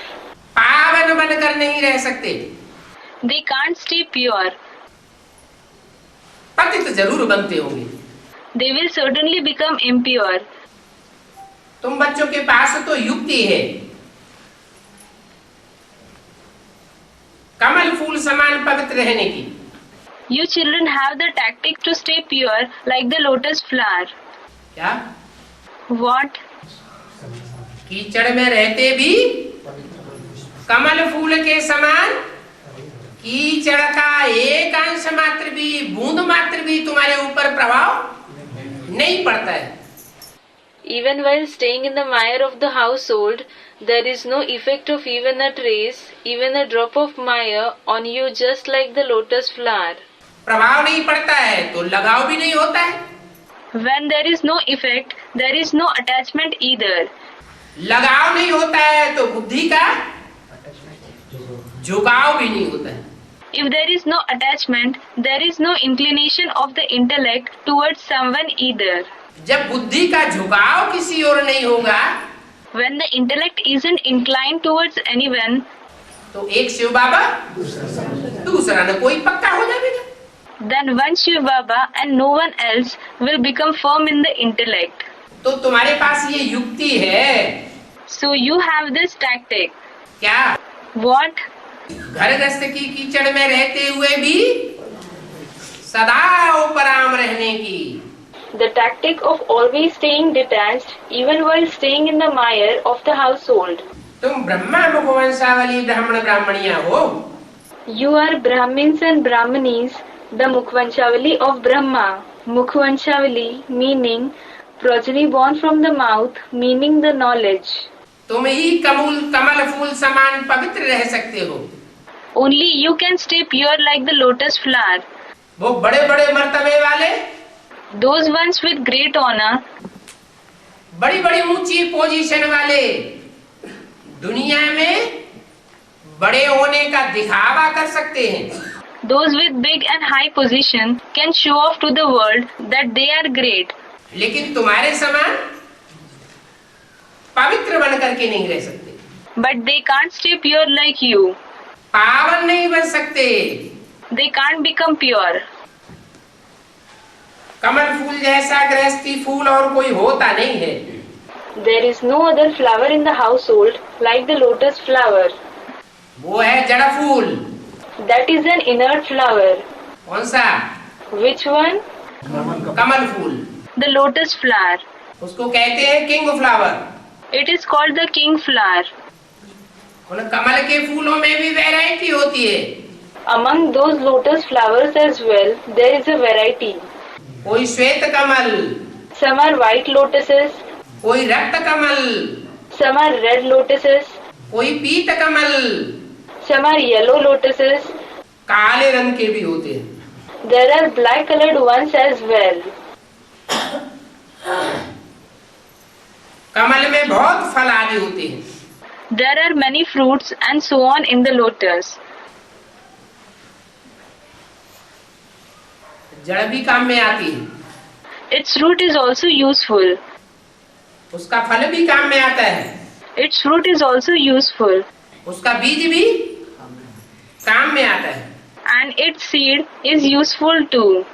पावन बनकर नहीं रह सकते। They can't stay pure. पतित जरूर बनते होंगे। They will certainly become impure. तुम बच्चों के पास तो युक्ति है, कमल फूल समान पवित्र रहने की। You children have the tactic to stay pure like the lotus flower. क्या? What? कीचड़ में रहते भी कमल फूल के समान, कीचड़ का एक अंश मात्र भी, बूंद मात्र भी तुम्हारे ऊपर प्रभाव नहीं पड़ता है। Even while staying in the mire of the household, there is no effect of even a trace, even a drop of mire on you, just like the lotus flower. प्रभाव नहीं पड़ता है तो लगाव भी नहीं होता है। When there is no effect, there is no attachment either. लगाव नहीं होता है तो बुद्धि का झुकाव भी नहीं होता है। If there is no attachment, there is no inclination of the intellect towards someone either. जब बुद्धि का झुकाव किसी और नहीं होगा, When the intellect isn't inclined towards anyone, तो एक शिव बाबा दूसरा न कोई पक्का हो जाएगा। then one Shiv Baba and no one else will become firm in the intellect. तो तुम्हारे पास ये युक्ति है। So you have this tactic. क्या? What? घर गृहस्थ की कीचड़ में रहते हुए भी सदा उपराम रहने की। The tactic of always staying detached even while staying in the mire of the household. तुम ब्रह्मा मुखवंशावली ब्राह्मण ब्राह्मणियां हो। You are Brahmins and Brahmanis, the Mukhvanshavali of Brahma. Mukhvanshavali meaning progeny born from the mouth, meaning the knowledge. तुम ही कमल फूल समान पवित्र रह सकते हो। Only you can stay pure like the lotus flower. वो बड़े बड़े मर्तबे वाले, Those ones with great honor, बड़ी बड़ी ऊंची पोजीशन वाले दुनिया में बड़े होने का दिखावा कर सकते हैं। those with big and high position can show off to the world that they are great. लेकिन तुम्हारे समान पवित्र बन करके नहीं रह सकते। But they can't stay pure like you. पावन नहीं बन सकते। they can't become pure. कमल फूल जैसा गृहस्थी फूल और कोई होता नहीं है। There is no other flower in the household like the lotus flower. वो है जड़ फूल। That is an inert flower. कौन सा? Which one? Kamal fool. The lotus flower. उसको कहते हैं king flower. It is called the king flower. उन कमल के फूलों में भी वैरायटी होती है। Among those lotus flowers as well, there is a variety. कोई श्वेत कमल, Some are white lotuses, कोई रक्त कमल, some are red lotuses, कोई पीत कमल, some are yellow lotuses. काले रंग के भी होते हैं। There are black colored ones as well. कमल में बहुत फल आदि होते हैं। There are many fruits and so on in the lotus. जड़ भी काम में आती है। Its root is also useful. उसका फल भी काम में आता है। Its fruit is also useful. उसका बीज भी काम में आता है। And its seed is useful too.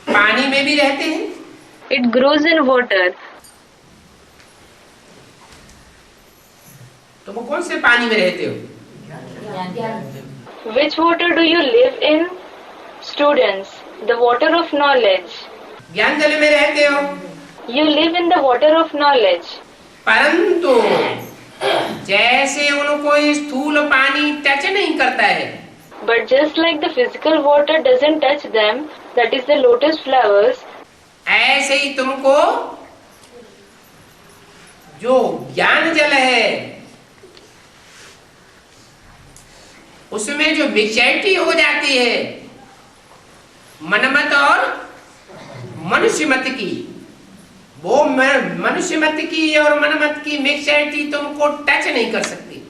पानी में भी रहते हैं। It grows in water. तो वो कौन से पानी में रहते हो? Which water do you live in? Students, the water of knowledge. ज्ञान जल में रहते हो। You live in the water of knowledge. परंतु जैसे उनको स्थूल पानी टच नहीं करता है, But just like the physical water doesn't touch them, that is the lotus flowers, ऐसे ही तुमको जो ज्ञान जल है उसमें जो मिक्सचरिटी हो जाती है मनमत और मनुष्यमत की, वो मनुष्यमत की और मनमत की मिक्सचरिटी तुमको टच नहीं कर सकती।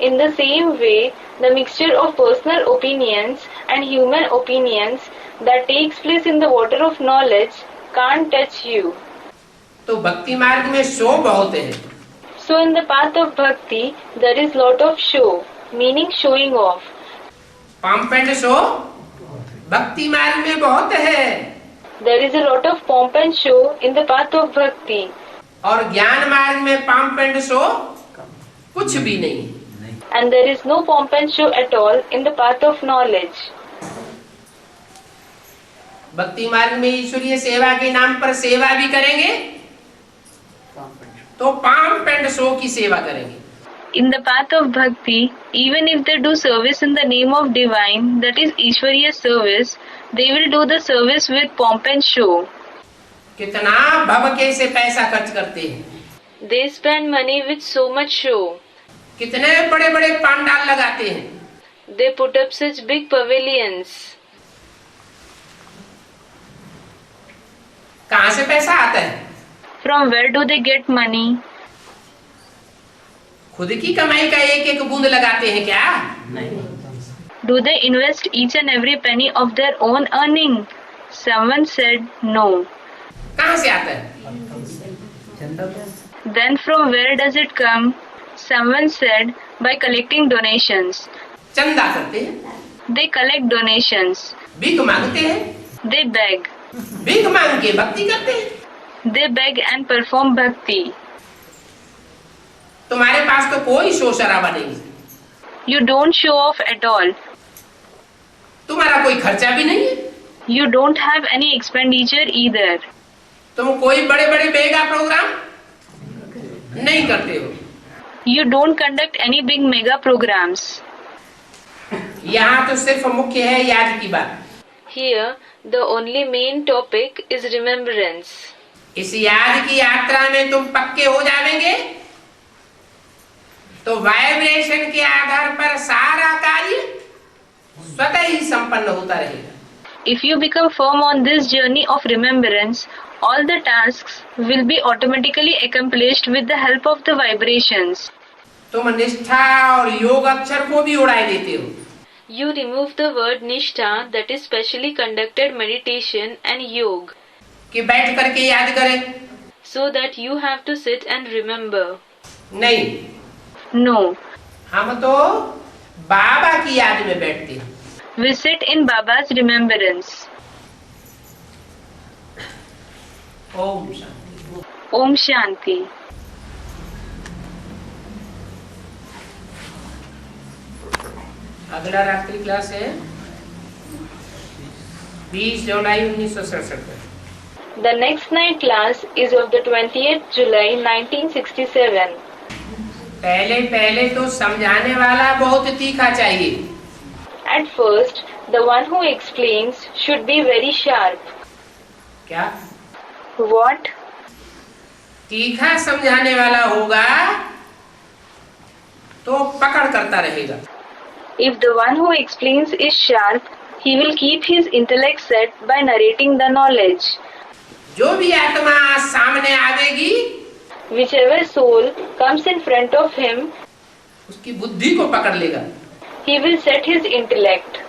in the same way, the mixture of personal opinions and human opinions that takes place in the water of knowledge can't touch you. तो भक्ति मार्ग में शो बहुत है। So in the path of bhakti, there is lot of show, meaning showing off. Pump and show भक्ति मार्ग में बहुत है। There is a lot of pomp and show in the path of bhakti. और ज्ञान मार्ग में पंप एंड शो कुछ भी नहीं। And there is no pomp and show at all in the path of knowledge. भक्ति मार्ग में ईश्वरीय सेवा के नाम पर सेवा भी करेंगे तो पंप एंड शो की सेवा करेंगे। In the path of bhakti, even if they do service in the name of divine, that is Ishwariya service, they will do the service with pomp and show. कितना भवके से पैसा खर्च करते हैं, They spend money with so much show. कितने बड़े बड़े पंडाल लगाते हैं, They put up such big pavilions. कहाँ से पैसा आता है? From where do they get money? खुद की कमाई का एक एक बूंद लगाते हैं क्या? Do they invest each and every penny of their own earning? Someone said no. कहाँ से आता है? Then from where does it come? Someone said by collecting donations. चंदा करते हैं, They collect donations. भीख मांगते हैं, They beg. भीख मांग के भक्ति करते हैं। They beg and perform bhakti. तुम्हारे पास तो कोई शोर शराबा नहीं, You don't show off at all. तुम्हारा कोई खर्चा भी नहीं है, You don't have any expenditure either. तुम कोई बड़े बड़े मेगा प्रोग्राम नहीं करते हो। You don't conduct any big mega programs. यहाँ तो सिर्फ मुख्य है याद की बात। Here, the only main topic is remembrance. इस याद की यात्रा में तुम पक्के हो जाएंगे तो वाइब्रेशन के आधार पर सारा कार्य स्वतः ही संपन्न होता रहेगा। If you become firm on this journey of remembrance, all the tasks will be automatically accomplished with the help of the vibrations. तुम निष्ठा और योग अक्षर को भी उड़ाए देते हो। You remove the word nishtha, that is specially conducted meditation and yoga, कि बैठ करके याद करें, so that you have to sit and remember. नहीं, No, हम तो बाबा की याद में बैठते हैं। We sit in Baba's remembrance. Om Shanti. Om Shanti. अगला रात्रि क्लास है 20 जुलाई 1967 में। The next night class is of the 20th July 1967. पहले तो समझाने वाला बहुत तीखा चाहिए। At first, the one who explains should be very sharp. क्या? What? तीखा समझाने वाला होगा तो पकड़ करता रहेगा। If the one who explains is sharp, he will keep his intellect set by narrating the knowledge. जो भी आत्मा सामने आवेगी, Whichever soul comes in front of him, उसकी बुद्धि को पकड़ लेगा। he will set his intellect.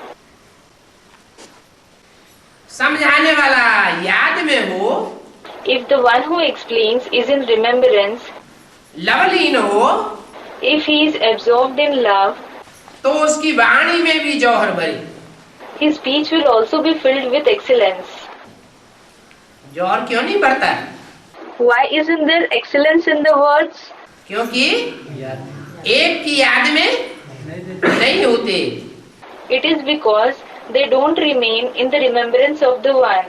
समझाने वाला याद में हो, If the one who explains is in remembrance, Lovleen हो, if he is absorbed in love, तो उसकी वाणी में भी जौहर भरे। his speech will also be filled with excellence. जौहर क्यों नहीं भरता? Why isn't there excellence in the words? क्योंकि एक की याद में नहीं होते। It is because they don't remain in the remembrance of the one.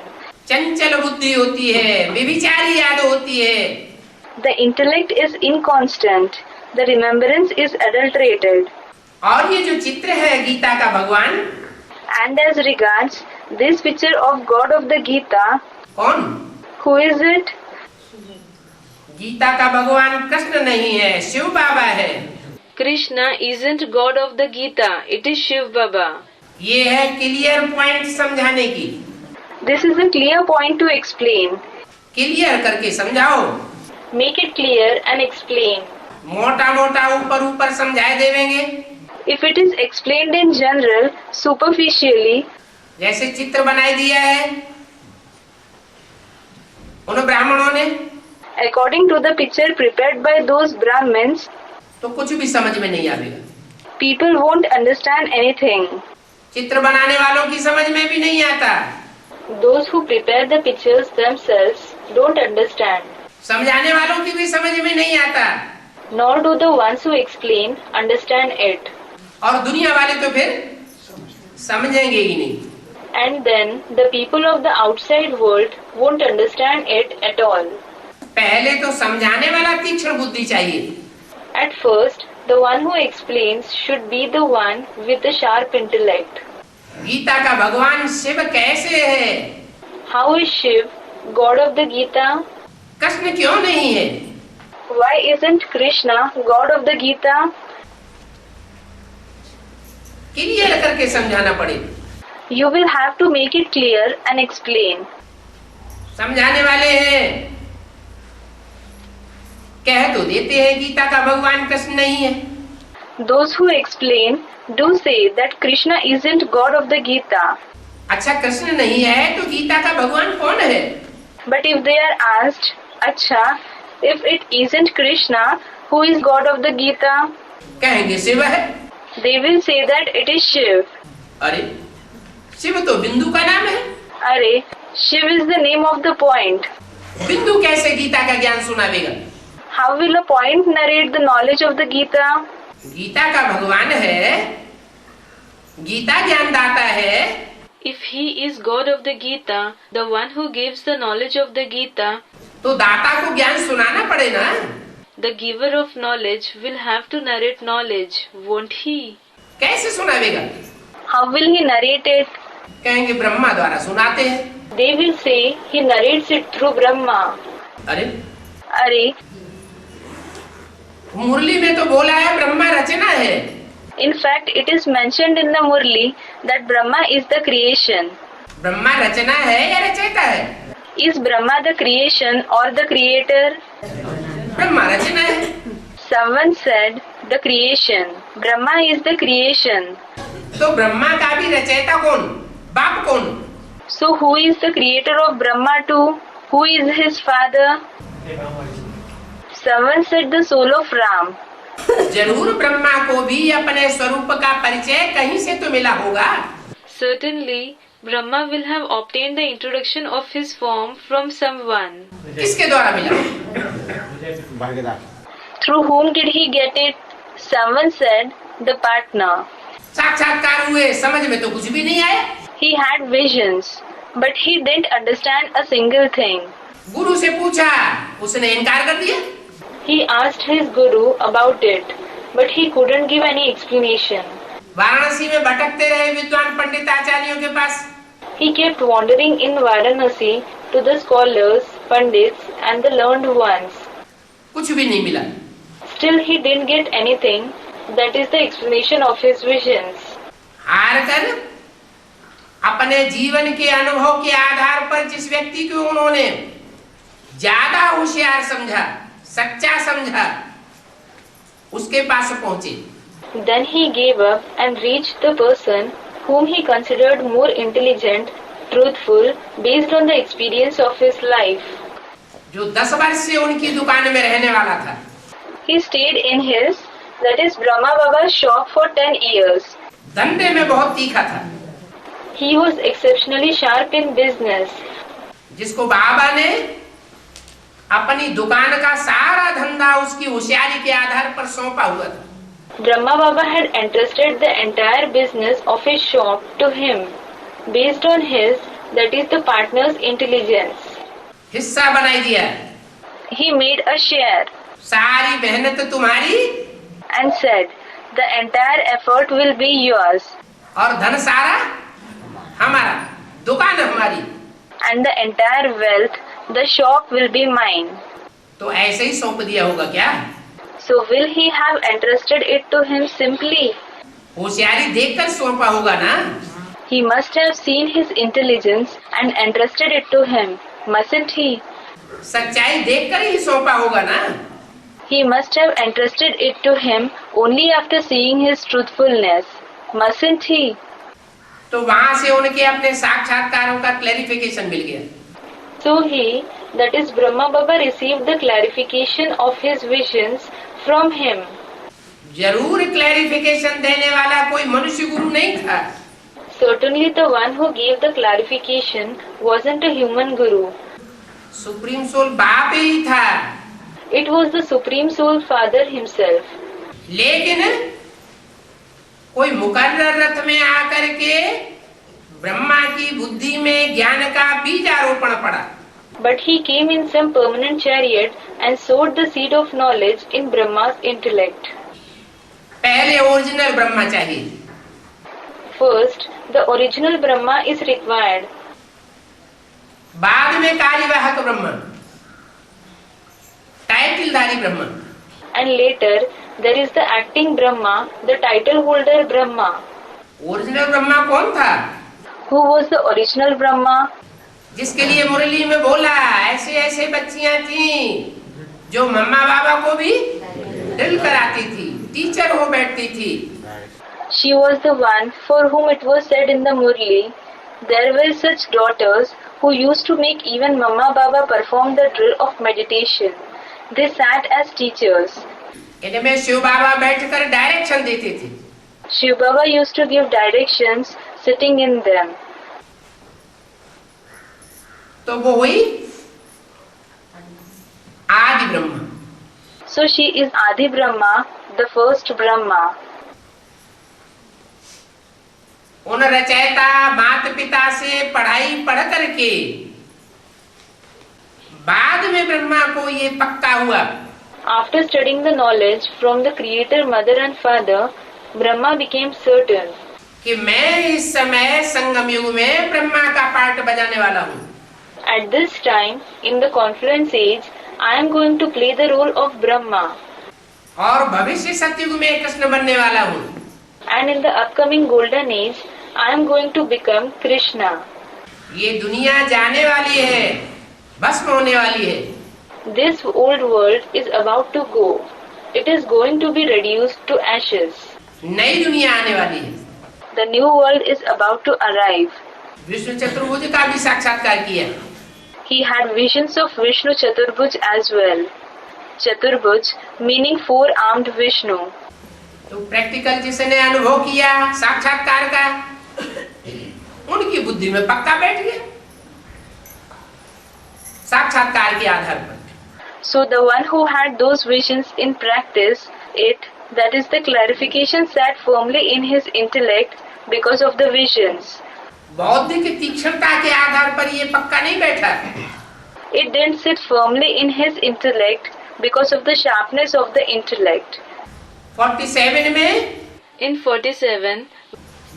चंचल बुद्धि होती है, व्यभिचारी याद होती है। The intellect is inconstant. The remembrance is adulterated. और ये जो चित्र है गीता का भगवान, And as regards this picture of God of the Gita, कौन? who is it? गीता का भगवान कृष्ण नहीं है, शिव बाबा है। Krishna isn't God of the Gita. It is Shiv Baba. ये है क्लियर पॉइंट समझाने की। This is a clear point to explain. Clear करके समझाओ। Make it clear and explain. मोटा मोटा ऊपर ऊपर समझाए देवेंगे। If it is explained in general, superficially, जैसे चित्र बनाई दिया है उन ब्राह्मणों ने, according to the picture prepared by those Brahmins, तो कुछ भी समझ में नहीं आएगा। people won't understand anything. चित्र बनाने वालों की समझ में भी नहीं आता। Those who prepare the pictures themselves don't understand, समझाने वालों की भी समझ में नहीं आता। nor do the ones who explain understand it. और दुनिया वाले तो फिर समझेंगे ही नहीं। And then the people of the outside world won't understand it at all. पहले तो समझाने वाला तीक्ष्ण बुद्धि चाहिए। At first, the one who explains should be the one with the sharp intellect. Gita का भगवान शिव कैसे है? How is Shiv, God of the Gita? Krishna क्यों नहीं है? Why isn't Krishna God of the Gita? Clear करके समझाना पड़े। You will have to make it clear and explain. समझाने वाले हैं, कह तो देते हैं गीता का भगवान कृष्ण नहीं है। Those who explain do say that Krishna isn't God of the Gita. अच्छा कृष्ण नहीं है तो गीता का भगवान कौन है? But if they are asked, Acha, if it isn't Krishna, who is God of the Gita? कहेंगे शिव है। They will say that it is Shiv. अरे शिव तो बिंदु का नाम है। Arey, Shiv is the name of the point. बिंदु कैसे गीता का ज्ञान सुनावेगा? How will a point narrate the knowledge of the Gita? Gita का भगवान है, गीता ज्ञान दाता है। If he is God of the Gita, the one who gives the knowledge of the Gita, तो दाता को ज्ञान सुनाना पड़े ना। the giver of knowledge will have to narrate knowledge, won't he? कैसे सुनावेगा? How will he narrate it? कहेंगे ब्रह्मा द्वारा सुनाते हैं। They will say he narrates it through Brahma. अरे Arey, मुरली में तो बोला है ब्रह्मा रचना है। in fact, it is mentioned in the Murli that Brahma is the creation. Brahma रचना है या रचयिता है? Is Brahma the creation or the creator? Brahma रचना है। Someone said the creation. Brahma is the creation. तो ब्रह्मा का भी रचयिता कौन? बाप कौन? So who is the creator of Brahma too? Who is his father? Someone said the soul of Ram. जरूर ब्रह्मा को भी अपने स्वरूप का परिचय कहीं से तो मिला होगा। Certainly, Brahma will have obtained the introduction of his form from someone. किसके द्वारा मिला? Through whom did he get it? Someone said, the partner. साक्षात्कार हुए, समझ में तो कुछ भी नहीं आया। He had visions, but he didn't understand a single thing. गुरु से पूछा, उसने इनकार कर दिया। He asked his guru about it, but he couldn't give any explanation. Varanasi में भटकते रहे विद्वान पंडित आचार्यों के पास। He kept wandering in Varanasi to the scholars, pandits, and the learned ones. कुछ भी नहीं मिला। Still, he didn't get anything. That is the explanation of his visions. हार कर अपने जीवन के अनुभव के आधार पर जिस व्यक्ति को उन्होंने ज्यादा होशियार समझा, सच्चा समझा, उसके पास पहुंचे। Then he gave up and reached the person whom he considered more intelligent, truthful, based on the experience of his life. जो 10 वर्ष से उनकी दुकान में रहने वाला था। He stayed in his, that is Brahma Baba's shop for 10 years. धंधे में बहुत तीखा था। He was exceptionally sharp in business. जिसको बाबा ने अपनी दुकान का सारा धंधा उसकी होशियारी के आधार पर सौंपा हुआ था। Brahma Baba had entrusted the entire business of his shop to him, based on his, that is the partner's intelligence. हिस्सा बनाई दिया। He made a share सारी मेहनत तुम्हारी and said, the entire effort will be yours और धन सारा हमारा, दुकान हमारी। and the entire wealth, the shop will be mine. तो ऐसे ही सौंप दिया होगा क्या? So will he have entrusted it to him simply? होशियारी देखकर सौंपा होगा ना? He must have seen his intelligence and entrusted it to him, mustn't he? सच्चाई देखकर ही सौंपा होगा ना? He must have entrusted it to him only after seeing his truthfulness, mustn't he? तो वहां से उनके अपने साक्षात्कारों का क्लैरिफिकेशन मिल गया। So he, that is Brahma Baba, received the clarification of his visions from him. जरूर क्लैरिफिकेशन देने वाला कोई मनुष्य गुरु नहीं था। Certainly the one who gave the clarification wasn't a human guru. Supreme soul बाप ही था। It was the Supreme Soul Father himself. लेकिन कोई मुकर्रर रथ में आकर के ब्रह्मा की बुद्धि में ज्ञान का बीजारोपण पड़ा। But he came in some permanent chariot and sowed the seed of knowledge in Brahma's intellect. पहले ओरिजिनल ब्रह्मा चाहिए। First, the original Brahma is required. बाद में कार्यवाहक ब्रह्मा, टाइटलधारी Brahma. And later, there is the acting Brahma, the title holder Brahma. Original Brahma कौन था? Who was the original Brahma? जिसके लिए मुरली में बोला ऐसे ऐसे बच्चियां थी जो मम्मा बाबा को भी दिल कराती थी, टीचर हो बैठती थी। She was the one for whom it was said in the Murli, there were such daughters who used to make even Mama Baba perform the drill of meditation. They sat as teachers. इनमें शिव बाबा बैठकर direction देते थे। Shiv Baba used to give directions sitting in them. तो वो हुई आदि Brahma. So she is Adi Brahma, the first Brahma. उन रचयिता माता पिता से पढ़ाई पढ़ करके बाद में ब्रह्मा को ये पक्का हुआ। After studying the knowledge from the Creator, Mother and Father, Brahma became certain कि मैं इस समय संगम युग में ब्रह्मा का पार्ट बजाने वाला हूँ। at this time, in the confluence age, I am going to play the role of Brahma. और भविष्य सतयुग में कृष्ण बनने वाला हूँ। And in the upcoming golden age, I am going to become Krishna. ये दुनिया जाने वाली है, भस्म होने वाली है। This old world is about to go. It is going to be reduced to ashes. नई दुनिया आने वाली है। The new world is about to arrive. Vishnu चतुर्भुज का भी साक्षात्कार किया। He had visions of Vishnu Chaturbhuj as well. Chaturbhuj, meaning four-armed Vishnu. तो प्रैक्टिकल जिसने अनुभव किया साक्षात्कार का, उनकी बुद्धि में पक्का बैठ गया साक्षात्कार के आधार पर. So the one who had those visions in practice, that is the clarification, sat firmly in his intellect because of the visions. बौद्धिक तीक्ष्णता के आधार पर ये पक्का नहीं बैठा. It didn't sit firmly in his intellect because of the sharpness of the intellect. 47 में In 47,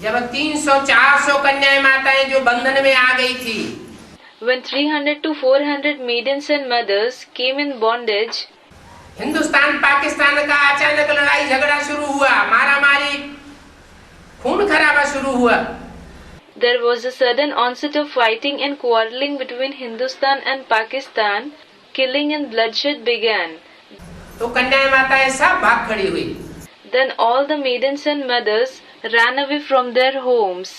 जब 300-400 कन्याएं माताएं जो बंधन में आ गई थी, when 300 to 400 maidens and mothers came in bondage, Hindustan Pakistan का अचानक लड़ाई झगड़ा शुरू हुआ, मारा मारी, खून खराबा शुरू हुआ. there was a sudden onset of fighting and quarreling between Hindustan and Pakistan. Killing and bloodshed began. तो कन्याएं माताएं सब भाग खड़ी हुई. Then all the maidens and mothers ran away from their homes.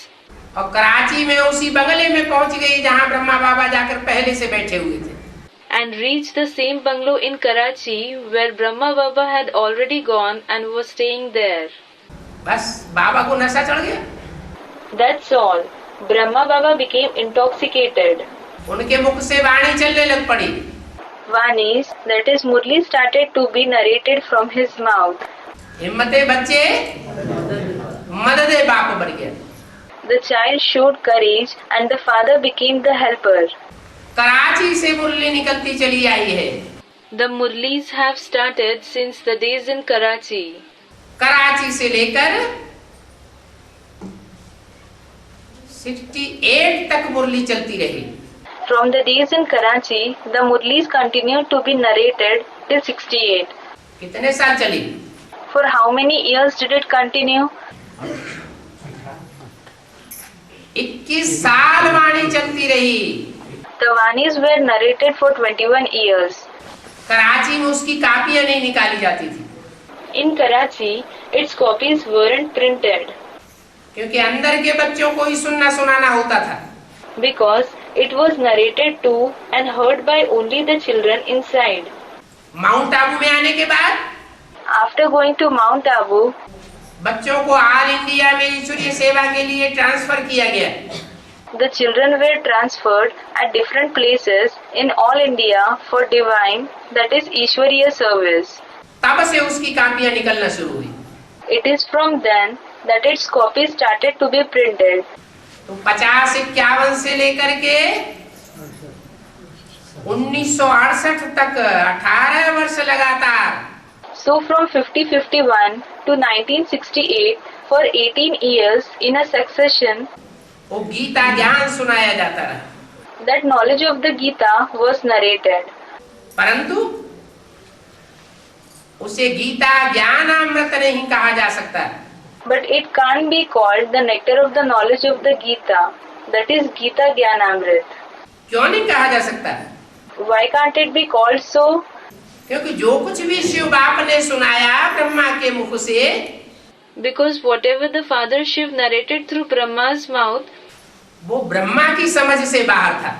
और कराची में उसी बंगले में पहुंच गई जहां ब्रह्मा बाबा जाकर पहले से बैठे हुए थे. And reached the same bungalow in Karachi where Brahma Baba had already gone and was staying there. बस बाबा को नशा चढ़ गया. That's all. Brahma Baba became intoxicated. उनके मुख से वाणी चलने लग पड़ी. Vanis, that is Murli, started to be narrated from his mouth. हिम्मते बच्चे मददे बाप बन गया. The child showed courage and the father became the helper. Karachi से मुरली निकलती चली आई है. The Murlis have started since the days in Karachi. Karachi से लेकर 68 तक मुरली चलती रही. From the days in Karachi, the Murlis continued to be narrated till 68. कितने साल चली? For how many years did it continue? 21 साल वाणी चलती रही. The Vanis were narrated for 21 years. Karachi में उसकी कापियां नहीं निकाली जाती थी, In Karachi, its copies weren't printed क्योंकि अंदर के बच्चों को ही सुनना सुनाना होता था. because it was narrated to and heard by only the children inside. Mount Abu में आने के बाद After going to Mount Abu, बच्चों को ऑल इंडिया में ईश्वरीय सेवा के लिए ट्रांसफर किया गया. the children were transferred at different places in all India for divine, that is Ishwariya service. तब से उसकी कापियां निकलना शुरू हुई. It is from then that its copies started to be printed. तो 50-51 से लेकर के 1968 तक 18 वर्ष लगातार So from 50-51 to 1968, for 18 years in a succession, वो गीता ज्ञान सुनाया जाता रहा. that knowledge of the Gita was narrated. परंतु उसे गीता ज्ञान अमृत नहीं कहा जा सकता. But it can't be called the nectar of the knowledge of the Gita, that is Gita Gyanamrit. क्यों नहीं कहा जा सकता? Why can't it be called so? क्योंकि जो कुछ भी शिव बाप ने सुनाया ब्रह्मा के मुख से, Because whatever the Father Shiv narrated through Brahma's mouth, वो ब्रह्मा की समझ से बाहर था.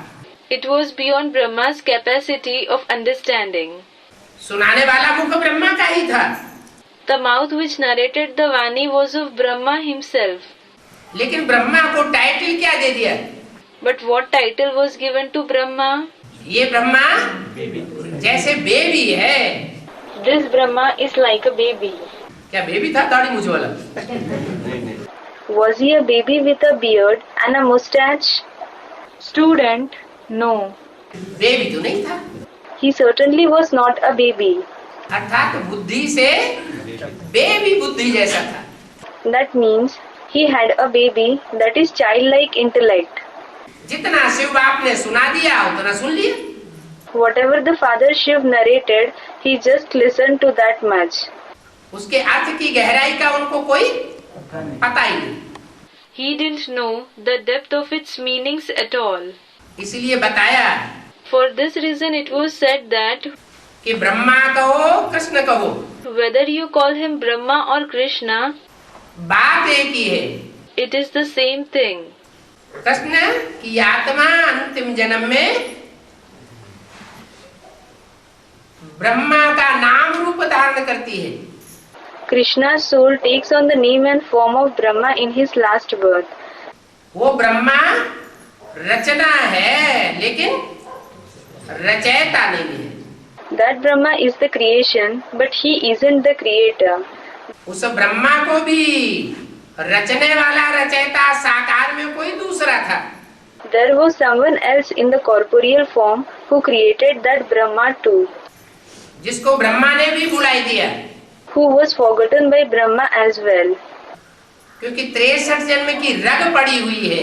it was beyond Brahma's capacity of understanding. सुनाने वाला मुख ब्रह्मा का ही था, The mouth which narrated the Vani was of Brahma himself. लेकिन ब्रह्मा को टाइटल क्या दे दिया? But what title was given to Brahma? ये ब्रह्मा जैसे बेबी है. This Brahma is like a baby. क्या बेबी था दाढ़ी मूंछ वाला? Was he a baby with a beard and a mustache? Student, no. Baby तो नहीं था. He certainly was not a baby. अर्थात बुद्धि से बेबी बुद्धि जैसा था. That means he had a baby, that is childlike intellect. जितना शिव बाप ने सुना दिया उतना सुन लिया. Whatever the Father Shiv narrated, he just listened to that much. उसके अर्थ की गहराई का उनको कोई पता ही नहीं. He didn't know the depth of its meanings at all. इसलिए बताया For this reason it was said that कि ब्रह्मा कहो कृष्ण कहो, whether you call him Brahma or Krishna, बात एक ही है. it is the same thing. Krishna की आत्मा अंतिम जन्म में ब्रह्मा का नाम रूप धारण करती है। Krishna's soul takes on the name and form of Brahma in his last birth. वो ब्रह्मा रचना है लेकिन रचयिता नहीं है। That Brahma is the creation, but he isn't the creator. उस ब्रह्मा को भी रचने वाला रचयिता साकार में कोई दूसरा था। There was someone else in the corporeal form who created that Brahma too, जिसको ब्रह्मा ने भी भुलाई दिया, who was forgotten by Brahma as well. क्योंकि 63 जन्म की रग पड़ी हुई है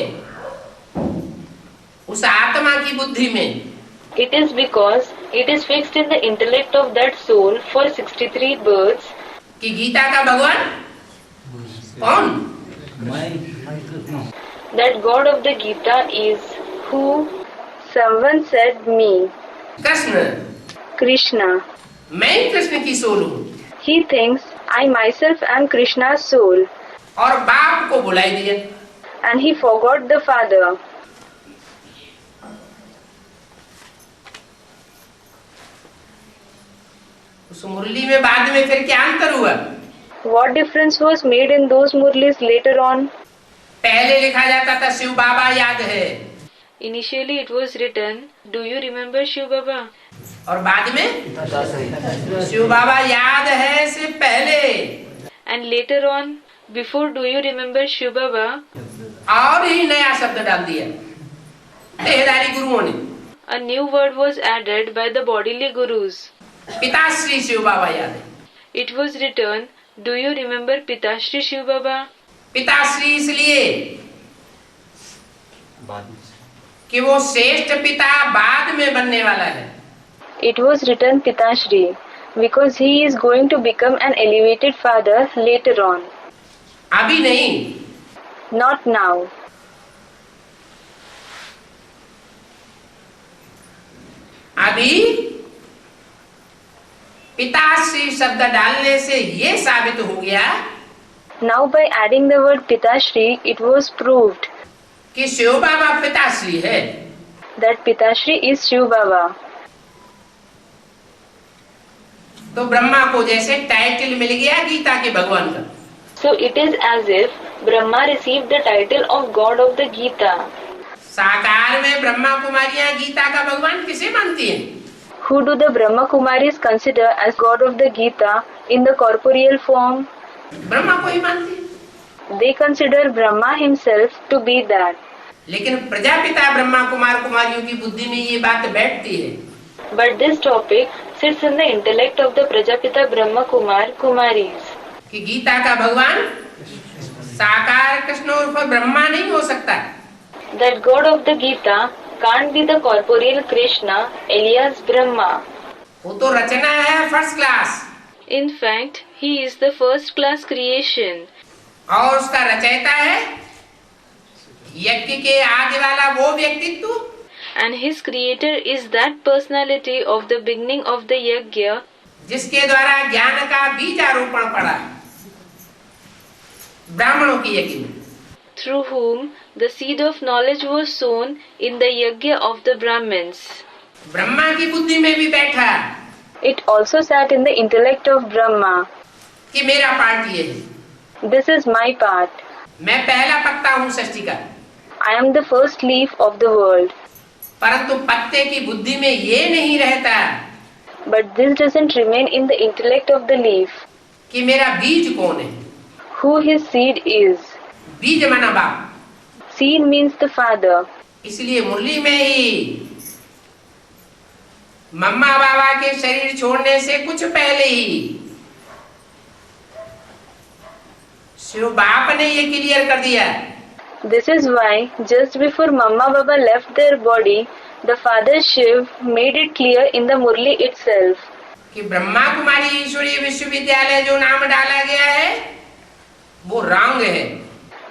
उस आत्मा की बुद्धि में। It is because it is fixed in the intellect of that soul for 63 births कि गीता का भगवान कौन? that God of the Gita is who? Someone said me, Krishna. Krishna. मैं ही कृष्ण की सोल हूँ। He thinks I myself am Krishna's soul, और बाप को भुलाई दिया। and he forgot the father. उस मुरली में बाद में फिर क्या अंतर हुआ? What difference was made in those murlis later on? पहले लिखा जाता था शिव बाबा याद है, Initially it was written, do you remember Shiv Baba? और बाद में शिव बाबा याद है से पहले And later on, before do you remember Shiv Baba, और ही नया शब्द डाल दिया देहधारी गुरुओं ने। a new word was added by the bodily gurus. पिताश्री शिव बाबा याद है। It was written, do you remember Pitashri Shiv Baba? पिताश्री इसलिए कि वो श्रेष्ठ पिता बाद में बनने वाला है। It was written Pitashri because he is going to become an elevated father later on. अभी नहीं, Not now. अभी पिताश्री शब्द डालने से ये साबित हो गया Now by adding the word Pitashri, it was proved कि शिव बाबा पिताश्री है। that Pitashri is Shiv Baba. तो ब्रह्मा को जैसे टाइटल मिल गया गीता के भगवान का। So it is as if Brahma received the title of God of the Gita. साकार में ब्रह्मा कुमारियां गीता का भगवान किसे मानती हैं? Who do the Brahma Kumaris consider as God of the Gita in the corporeal form? Brahma को ही मानती है। They consider Brahma himself to be that. लेकिन प्रजापिता ब्रह्मा कुमार कुमारियों की बुद्धि में ये बात बैठती है But this topic sits in the intellect of the Prajapita Brahma Kumar Kumaris. कि गीता का भगवान साकार कृष्ण उर्फ ब्रह्मा नहीं हो सकता। That God of the Gita can't be the corporeal Krishna alias Brahma. वो तो रचना है first class, In fact, he is the first class creation. और उसका रचयिता है यज्ञ के आगे वाला वो व्यक्तित्व And his creator is that personality of the beginning of the yajna जिसके द्वारा ज्ञान का बीजारोपण पड़ा ब्राह्मणों की यज्ञ में। through whom the seed of knowledge was sown in the yajna of the Brahmins. Brahma की बुद्धि में भी बैठा It also sat in the intellect of Brahma. कि मेरा पार्ट ये है, This is my part. मैं पहला पत्ता हूँ सृष्टि का। I am the first leaf of the world. परंतु पत्ते की बुद्धि में ये नहीं रहता But this doesn't remain in the intellect of the leaf. कि मेरा बीज कौन है। Who his seed is. बीज माना बाप। Seed means the father. इसलिए मुरली में ही मम्मा बाबा के शरीर छोड़ने से कुछ पहले ही शिव बाप ने ये क्लियर कर दिया This is why, just before Mamma Baba left their body, the father Shiv made it clear in the Murli itself कि ब्रह्मा कुमारी ईश्वरीय विश्वविद्यालय जो नाम डाला गया है वो रॉन्ग है।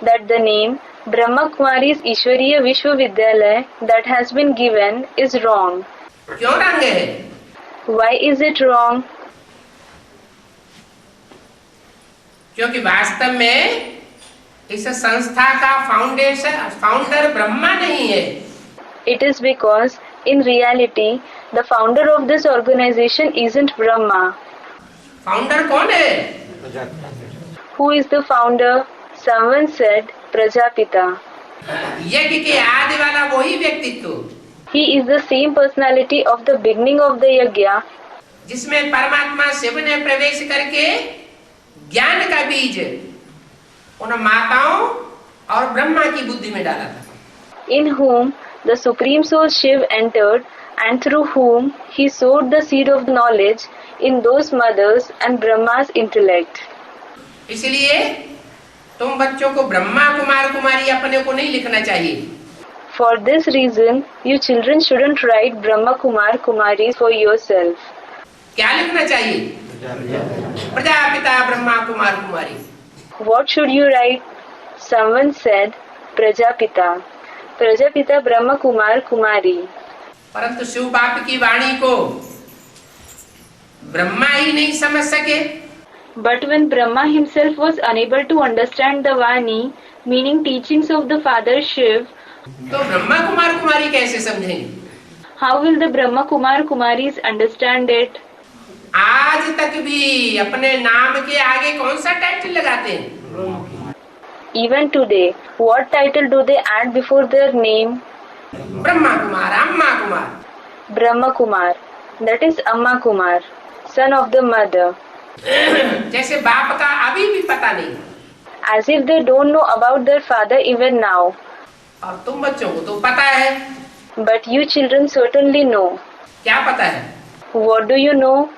that the name Brahma Kumari's Ishwariya Vishwavidyalaya that has been given is wrong. क्यों रॉन्ग है? Why is it wrong? क्योंकि वास्तव में इस संस्था का फाउंडर ब्रह्मा नहीं है। It is because In reality, the founder of this organization isn't Brahma. Founder कौन है? Who is the founder? Someone said, Prajapita. यज्ञ के आदि वाला वही व्यक्तित्व He is the same personality of the beginning of the yajna, जिसमें परमात्मा शिव ने प्रवेश करके ज्ञान का बीज उन माताओं और ब्रह्मा की बुद्धि में डाला था, in whom the Supreme Soul Shiv entered, and through whom he sowed the seed of knowledge in those mothers and Brahma's intellect. इसलिए तुम बच्चों को ब्रह्मा कुमार कुमारी अपने को नहीं लिखना चाहिए। For this reason, you children shouldn't write Brahma Kumar Kumaris for yourself. क्या लिखना चाहिए? प्रजापिता ब्रह्मा कुमार कुमारी। What should you write? Someone said, Prajapita. Prajapita Brahma Kumar Kumari. परंतु शिव बाप की वाणी को ब्रह्मा ही नहीं समझ सके, But when Brahma himself was unable to understand the Vani, meaning teachings of the Father Shiv, तो ब्रह्मा कुमार कुमारी कैसे समझेंगे? how will the Brahma Kumar Kumaris understand it? आज तक भी अपने नाम के आगे कौन सा टाइटल लगाते हैं? Even today, what title do they add before their name? Brahma Kumar, अम्मा Kumar. Brahma Kumar. That is Amma Kumar, son of the mother. जैसे बाप का अभी भी पता नहीं, As if they don't know about their father even now. और तुम बच्चों को तो पता है। But you children certainly know. क्या पता है? What do you know?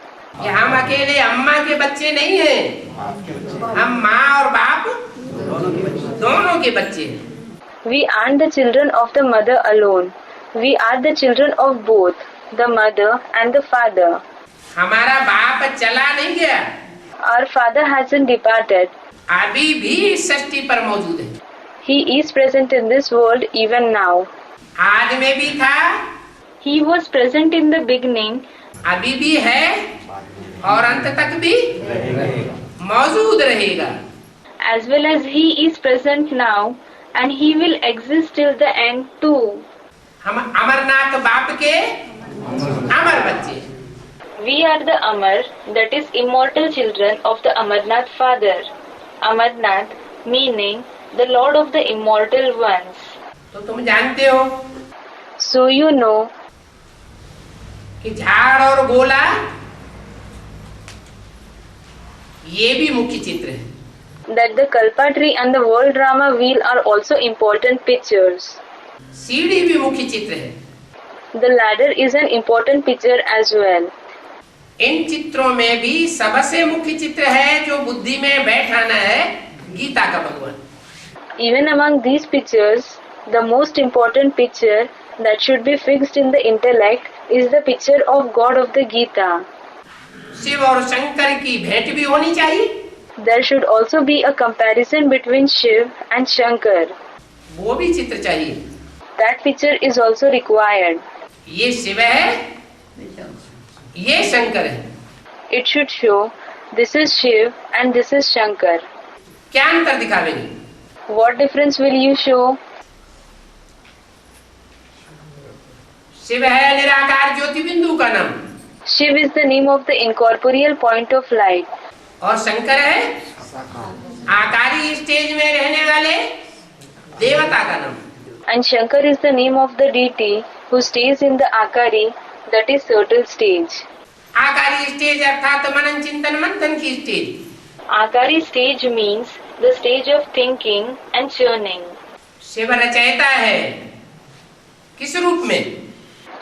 कि हम अकेले अम्मा के बच्चे नहीं हैं, हम माँ और बाप दोनों के बच्चे हैं। We aren't the children of the mother alone. We are the children of both, the mother and the father. हमारा बाप चला नहीं गया, Our father hasn't departed. अभी भी इस सृष्टि पर मौजूद है। He is present in this world even now. आज में भी था, He was present in the beginning, अभी भी है और अंत तक भी मौजूद रहेगा। as well as He is present now, and He will exist till the end too. हम अमरनाथ बाप के अमर बच्चे। We are the Amar, that is immortal children of the Amarnath Father. Amarnath meaning the Lord of the immortal ones. तो तुम जानते हो So you know कि झाड़ और गोला ये भी मुख्य चित्र है। that the Kalpa tree and the world drama wheel are also important pictures. सीढ़ी भी मुख्य चित्र है। The ladder is an important picture as well. इन चित्रों में भी सबसे मुख्य चित्र है जो बुद्धि में बैठाना है, गीता का भगवान। Even among these pictures, the most important picture that should be fixed in the intellect is the picture of God of the Gita. Shiv और शंकर की भेंट भी होनी चाहिए, There should also be a comparison between Shiv and Shankar. वो भी चित्र चाहिए। That picture is also required. ये शिव है, ये शंकर है। It should show this is Shiv and this is Shankar. क्या अंतर दिखावेंगे? What difference will you show? Shiv है निराकार ज्योति बिंदु का नाम, Shiv is the name of the incorporeal point of light. और शंकर है आकारी स्टेज में रहने वाले देवता का नाम। And Shankar is the name of the deity who stays in the Akari, that is subtle stage. आकारी स्टेज अर्थात मनन चिंतन मंथन की stage. Akari stage means the stage of thinking and churning. Shiv रचयिता है, किस रूप में?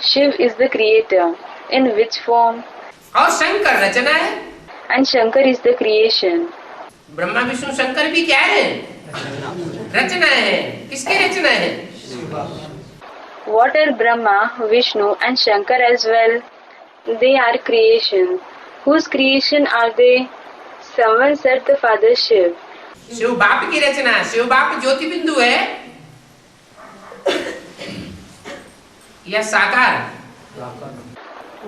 Shiv is the creator. In which form? और शंकर रचना है। And Shankar is the creation. Brahma Vishnu Shankar भी क्या है? रचना है। किसकी रचना है? What are Brahma, Vishnu and Shankar as well? They are creation. Whose creation are they? Someone said the Father Shiv. Shiv बाप की रचना। शिव बाप ज्योति बिंदु है या साकार?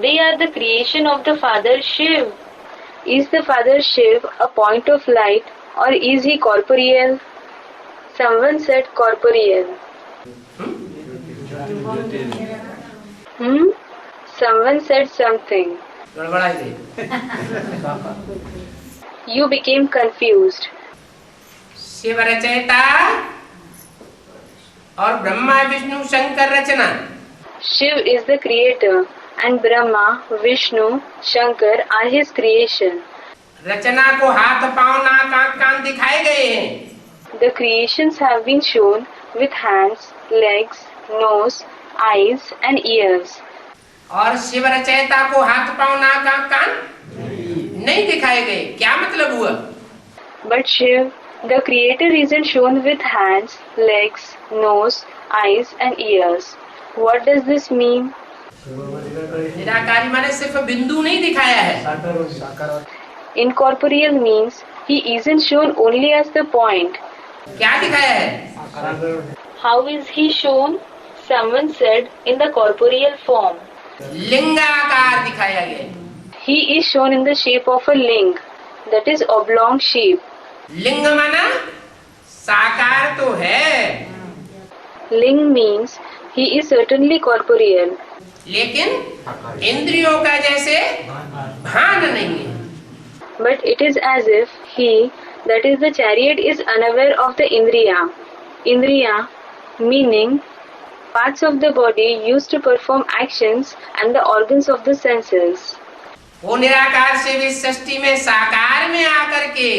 They are the creation of the Father Shiv. Is the Father Shiv a point of light or is he corporeal? Someone said corporeal. Someone said something. गड़बड़ा गई। You became confused. Shiv रचयिता और ब्रह्मा विष्णु शंकर रचना। Shiv is the creator and Brahma, Vishnu, Shankar are his creation. रचना को हाथ पांव नाक आंख कान दिखाए गए हैं। The creations have been shown with hands, legs, nose, eyes and ears. और शिव रचयिता को हाथ पांव नाक आंख कान नहीं दिखाए गए। क्या मतलब हुआ? But Shiv, the creator, isn't shown with hands, legs, nose, eyes and ears. What does this mean? निराकारी माने सिर्फ बिंदु नहीं दिखाया है। Incorporeal means he isn't shown only as the point. क्या दिखाया है? How is he shown? Someone said in the corporeal form. लिंगाकार दिखाया गया। He is shown in the shape of a ling, that is oblong shape. लिंग माना साकार तो है, Ling means he is certainly corporeal, लेकिन इंद्रियों का जैसे भान नहीं है। but it is as if he, that is the chariot, is unaware of the indriya. Indriya meaning parts of the body used to perform actions and the organs of the senses. वो निराकार शिव इस सृष्टि में साकार में आकर के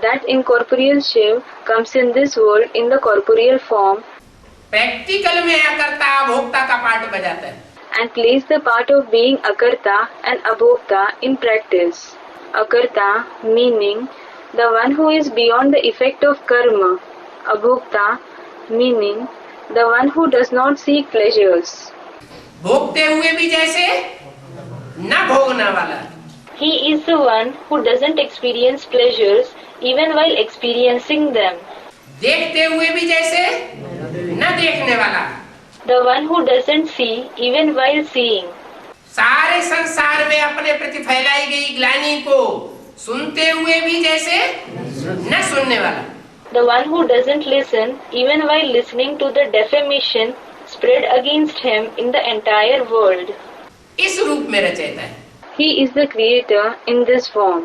That incorporeal Shiv comes in this world in the corporeal form practical में अकर्ता भोक्ता का पाठ बजाता है। and plays the part of being Akarta and Abhokta in practice. Akarta meaning the one who is beyond the effect of karma. Abhokta meaning the one who does not seek pleasures. भोगते हुए भी जैसे न भोगने वाला। He is the one who doesn't experience pleasures even while experiencing them. देखते हुए भी जैसे न देखने वाला। The one who doesn't see even while seeing. सारे संसार में अपने प्रति फैलाई गई ग्लानि को सुनते हुए भी जैसे न सुनने वाला। The one who doesn't listen even while listening to the defamation spread against him in the entire world. इस रूप में रचयिता है। He is the creator in this form.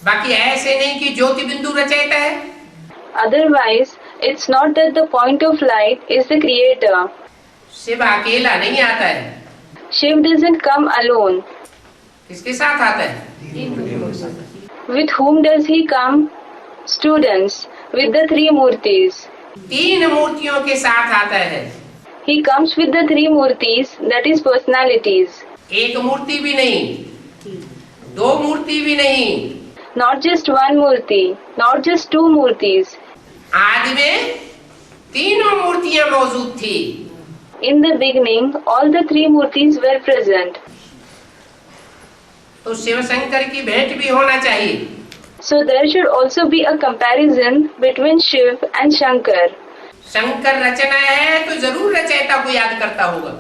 बाकी ऐसे नहीं कि ज्योति बिंदु रचयिता है। Otherwise, it's not that the point of light is the creator. Shiv अकेला नहीं आता है। Shiv doesn't come alone. किसके साथ आता है? With whom does he come? Students, with the three murtis. तीन मूर्तियों के साथ आता है। He comes with the three murtis, that is personalities. एक मूर्ति भी नहीं, दो मूर्ति भी नहीं, Not just one murti, not just two murtis. आदि में तीनों मूर्तियां मौजूद थी। In the beginning, all the three murtis were present. तो शिव शंकर की भेंट भी होना चाहिए। So there should also be a comparison between Shiv and Shankar. Shankar रचना है तो जरूर रचयिता को याद करता होगा।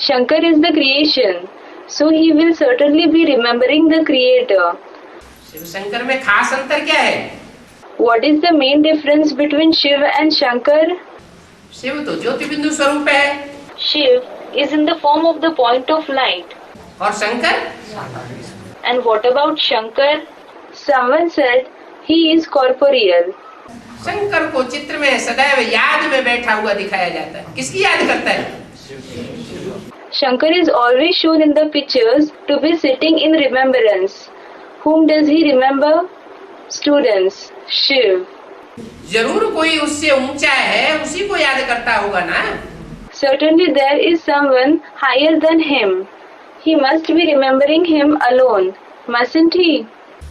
Shankar is the creation, so he will certainly be remembering the creator. Shiv Shankar में खास अंतर क्या है? What is the main difference between Shiv and Shankar? Shiv तो ज्योति बिंदु स्वरूप है Shiv is in the form of the point of light. और Shankar And what about Shankar? Someone said he is corporeal. Shankar को चित्र में सदैव याद में बैठा हुआ दिखाया जाता है। किसकी याद करता है? Shankar is always shown in the pictures to be sitting in remembrance. Whom does he remember? Students, Shiv. जरूर कोई उससे ऊंचा है, उसी को याद करता होगा ना। Certainly there is someone higher than him. He must be remembering him alone, mustn't he?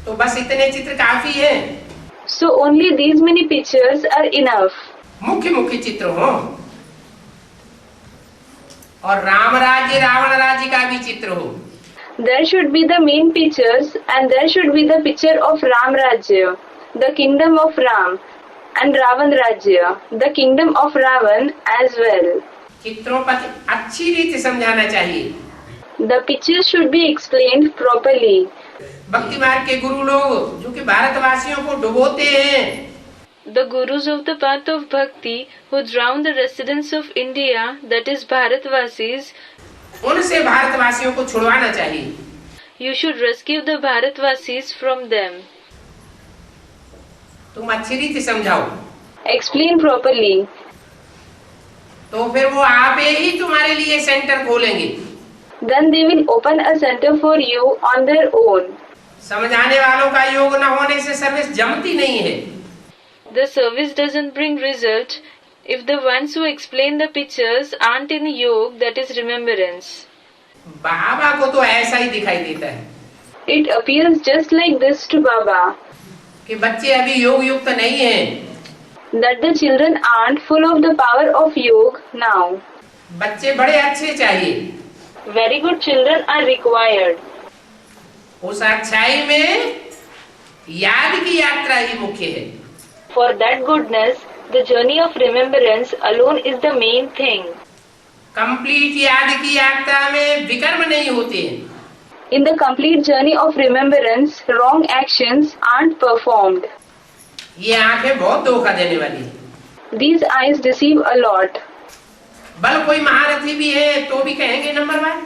तो बस इतने चित्र काफी है। So only these many pictures are enough. मुख्य मुख्य चित्र हो और राम राज्य रावण राज्य का भी चित्र हो। There should be the main pictures and there should be the picture of Ram Rajya, the kingdom of Ram, and Ravan Rajya, the kingdom of Ravan as well. चित्रों पर अच्छी रीति समझाना चाहिए। The pictures should be explained properly. भक्ति मार्ग के गुरु लोग जो कि भारतवासियों को डुबोते हैं, The gurus of the path of bhakti who drown the residents of India, that is Bharatvasis, उनसे भारतवासियों को छुड़वाना चाहिए। You should rescue the Bharatvasis from them. तुम अच्छी रीति समझाओ। Explain properly. तो फिर वो आप ही तुम्हारे लिए सेंटर खोलेंगे। Then they will open a center for you on their own. समझाने वालों का योग न होने से सर्विस जमती नहीं है। The service doesn't bring result if the ones who explain the pictures aren't in yoga, that is remembrance. बाबा को तो ऐसा ही दिखाई देता है It appears just like this to Baba, कि बच्चे अभी योग युक्त नहीं हैं। that the children aren't full of the power of yoga now. बच्चे बड़े अच्छे चाहिए। Very good children are required. उस अच्छाई में याद की यात्रा ही मुख्य है। For that goodness, the journey of remembrance alone is the main thing. Complete याद की यात्रा में विकर्म नहीं होते हैं। In the complete journey of remembrance, wrong actions aren't performed. ये आंखें बहुत धोखा देने वाली है। These eyes deceive a lot. बल कोई महारथी भी है तो भी कहेंगे number 1।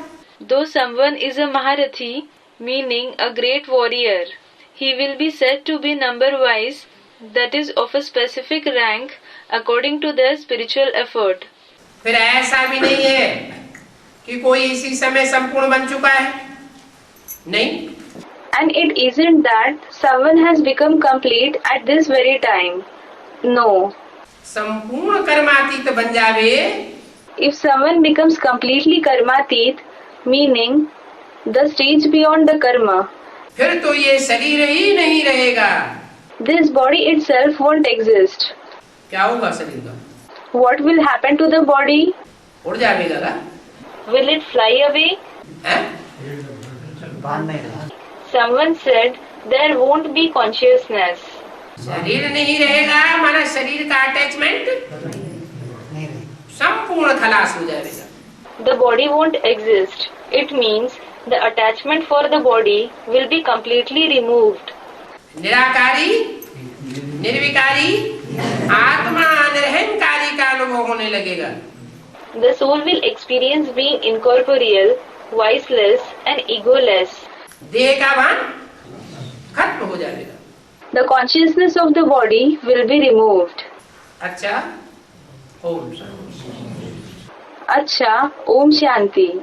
Though someone is a Maharathi, meaning a great warrior, he will be said to be number-wise, that is of a specific rank according to their spiritual effort. फिर ऐसा भी नहीं है कि कोई इसी समय संपूर्ण बन चुका है, नहीं। And it isn't that someone has become complete at this very time. No. संपूर्ण कर्मातीत बन जावे, If someone becomes completely karmatit, meaning the stage beyond the karma, फिर तो ये शरीर ही नहीं रहेगा। this body itself won't exist. क्या होगा शरीर का? What will happen to the body? उड़ जाएगा का? Will it fly away? हैं? Someone said there won't be consciousness. शरीर नहीं रहेगा माना शरीर का अटैचमेंट संपूर्ण खलास हो जाएगा। The body won't exist. It means the attachment for the body will be completely removed. निराकारी, निर्विकारी, आत्मा निरहंकारी का अनुभव होने लगेगा। The soul will experience being incorporeal, voiceless and egoless. देह का भान खत्म हो जाएगा। The consciousness of the body will be removed. अच्छा, Om Shanti. Acha, Om Shanti.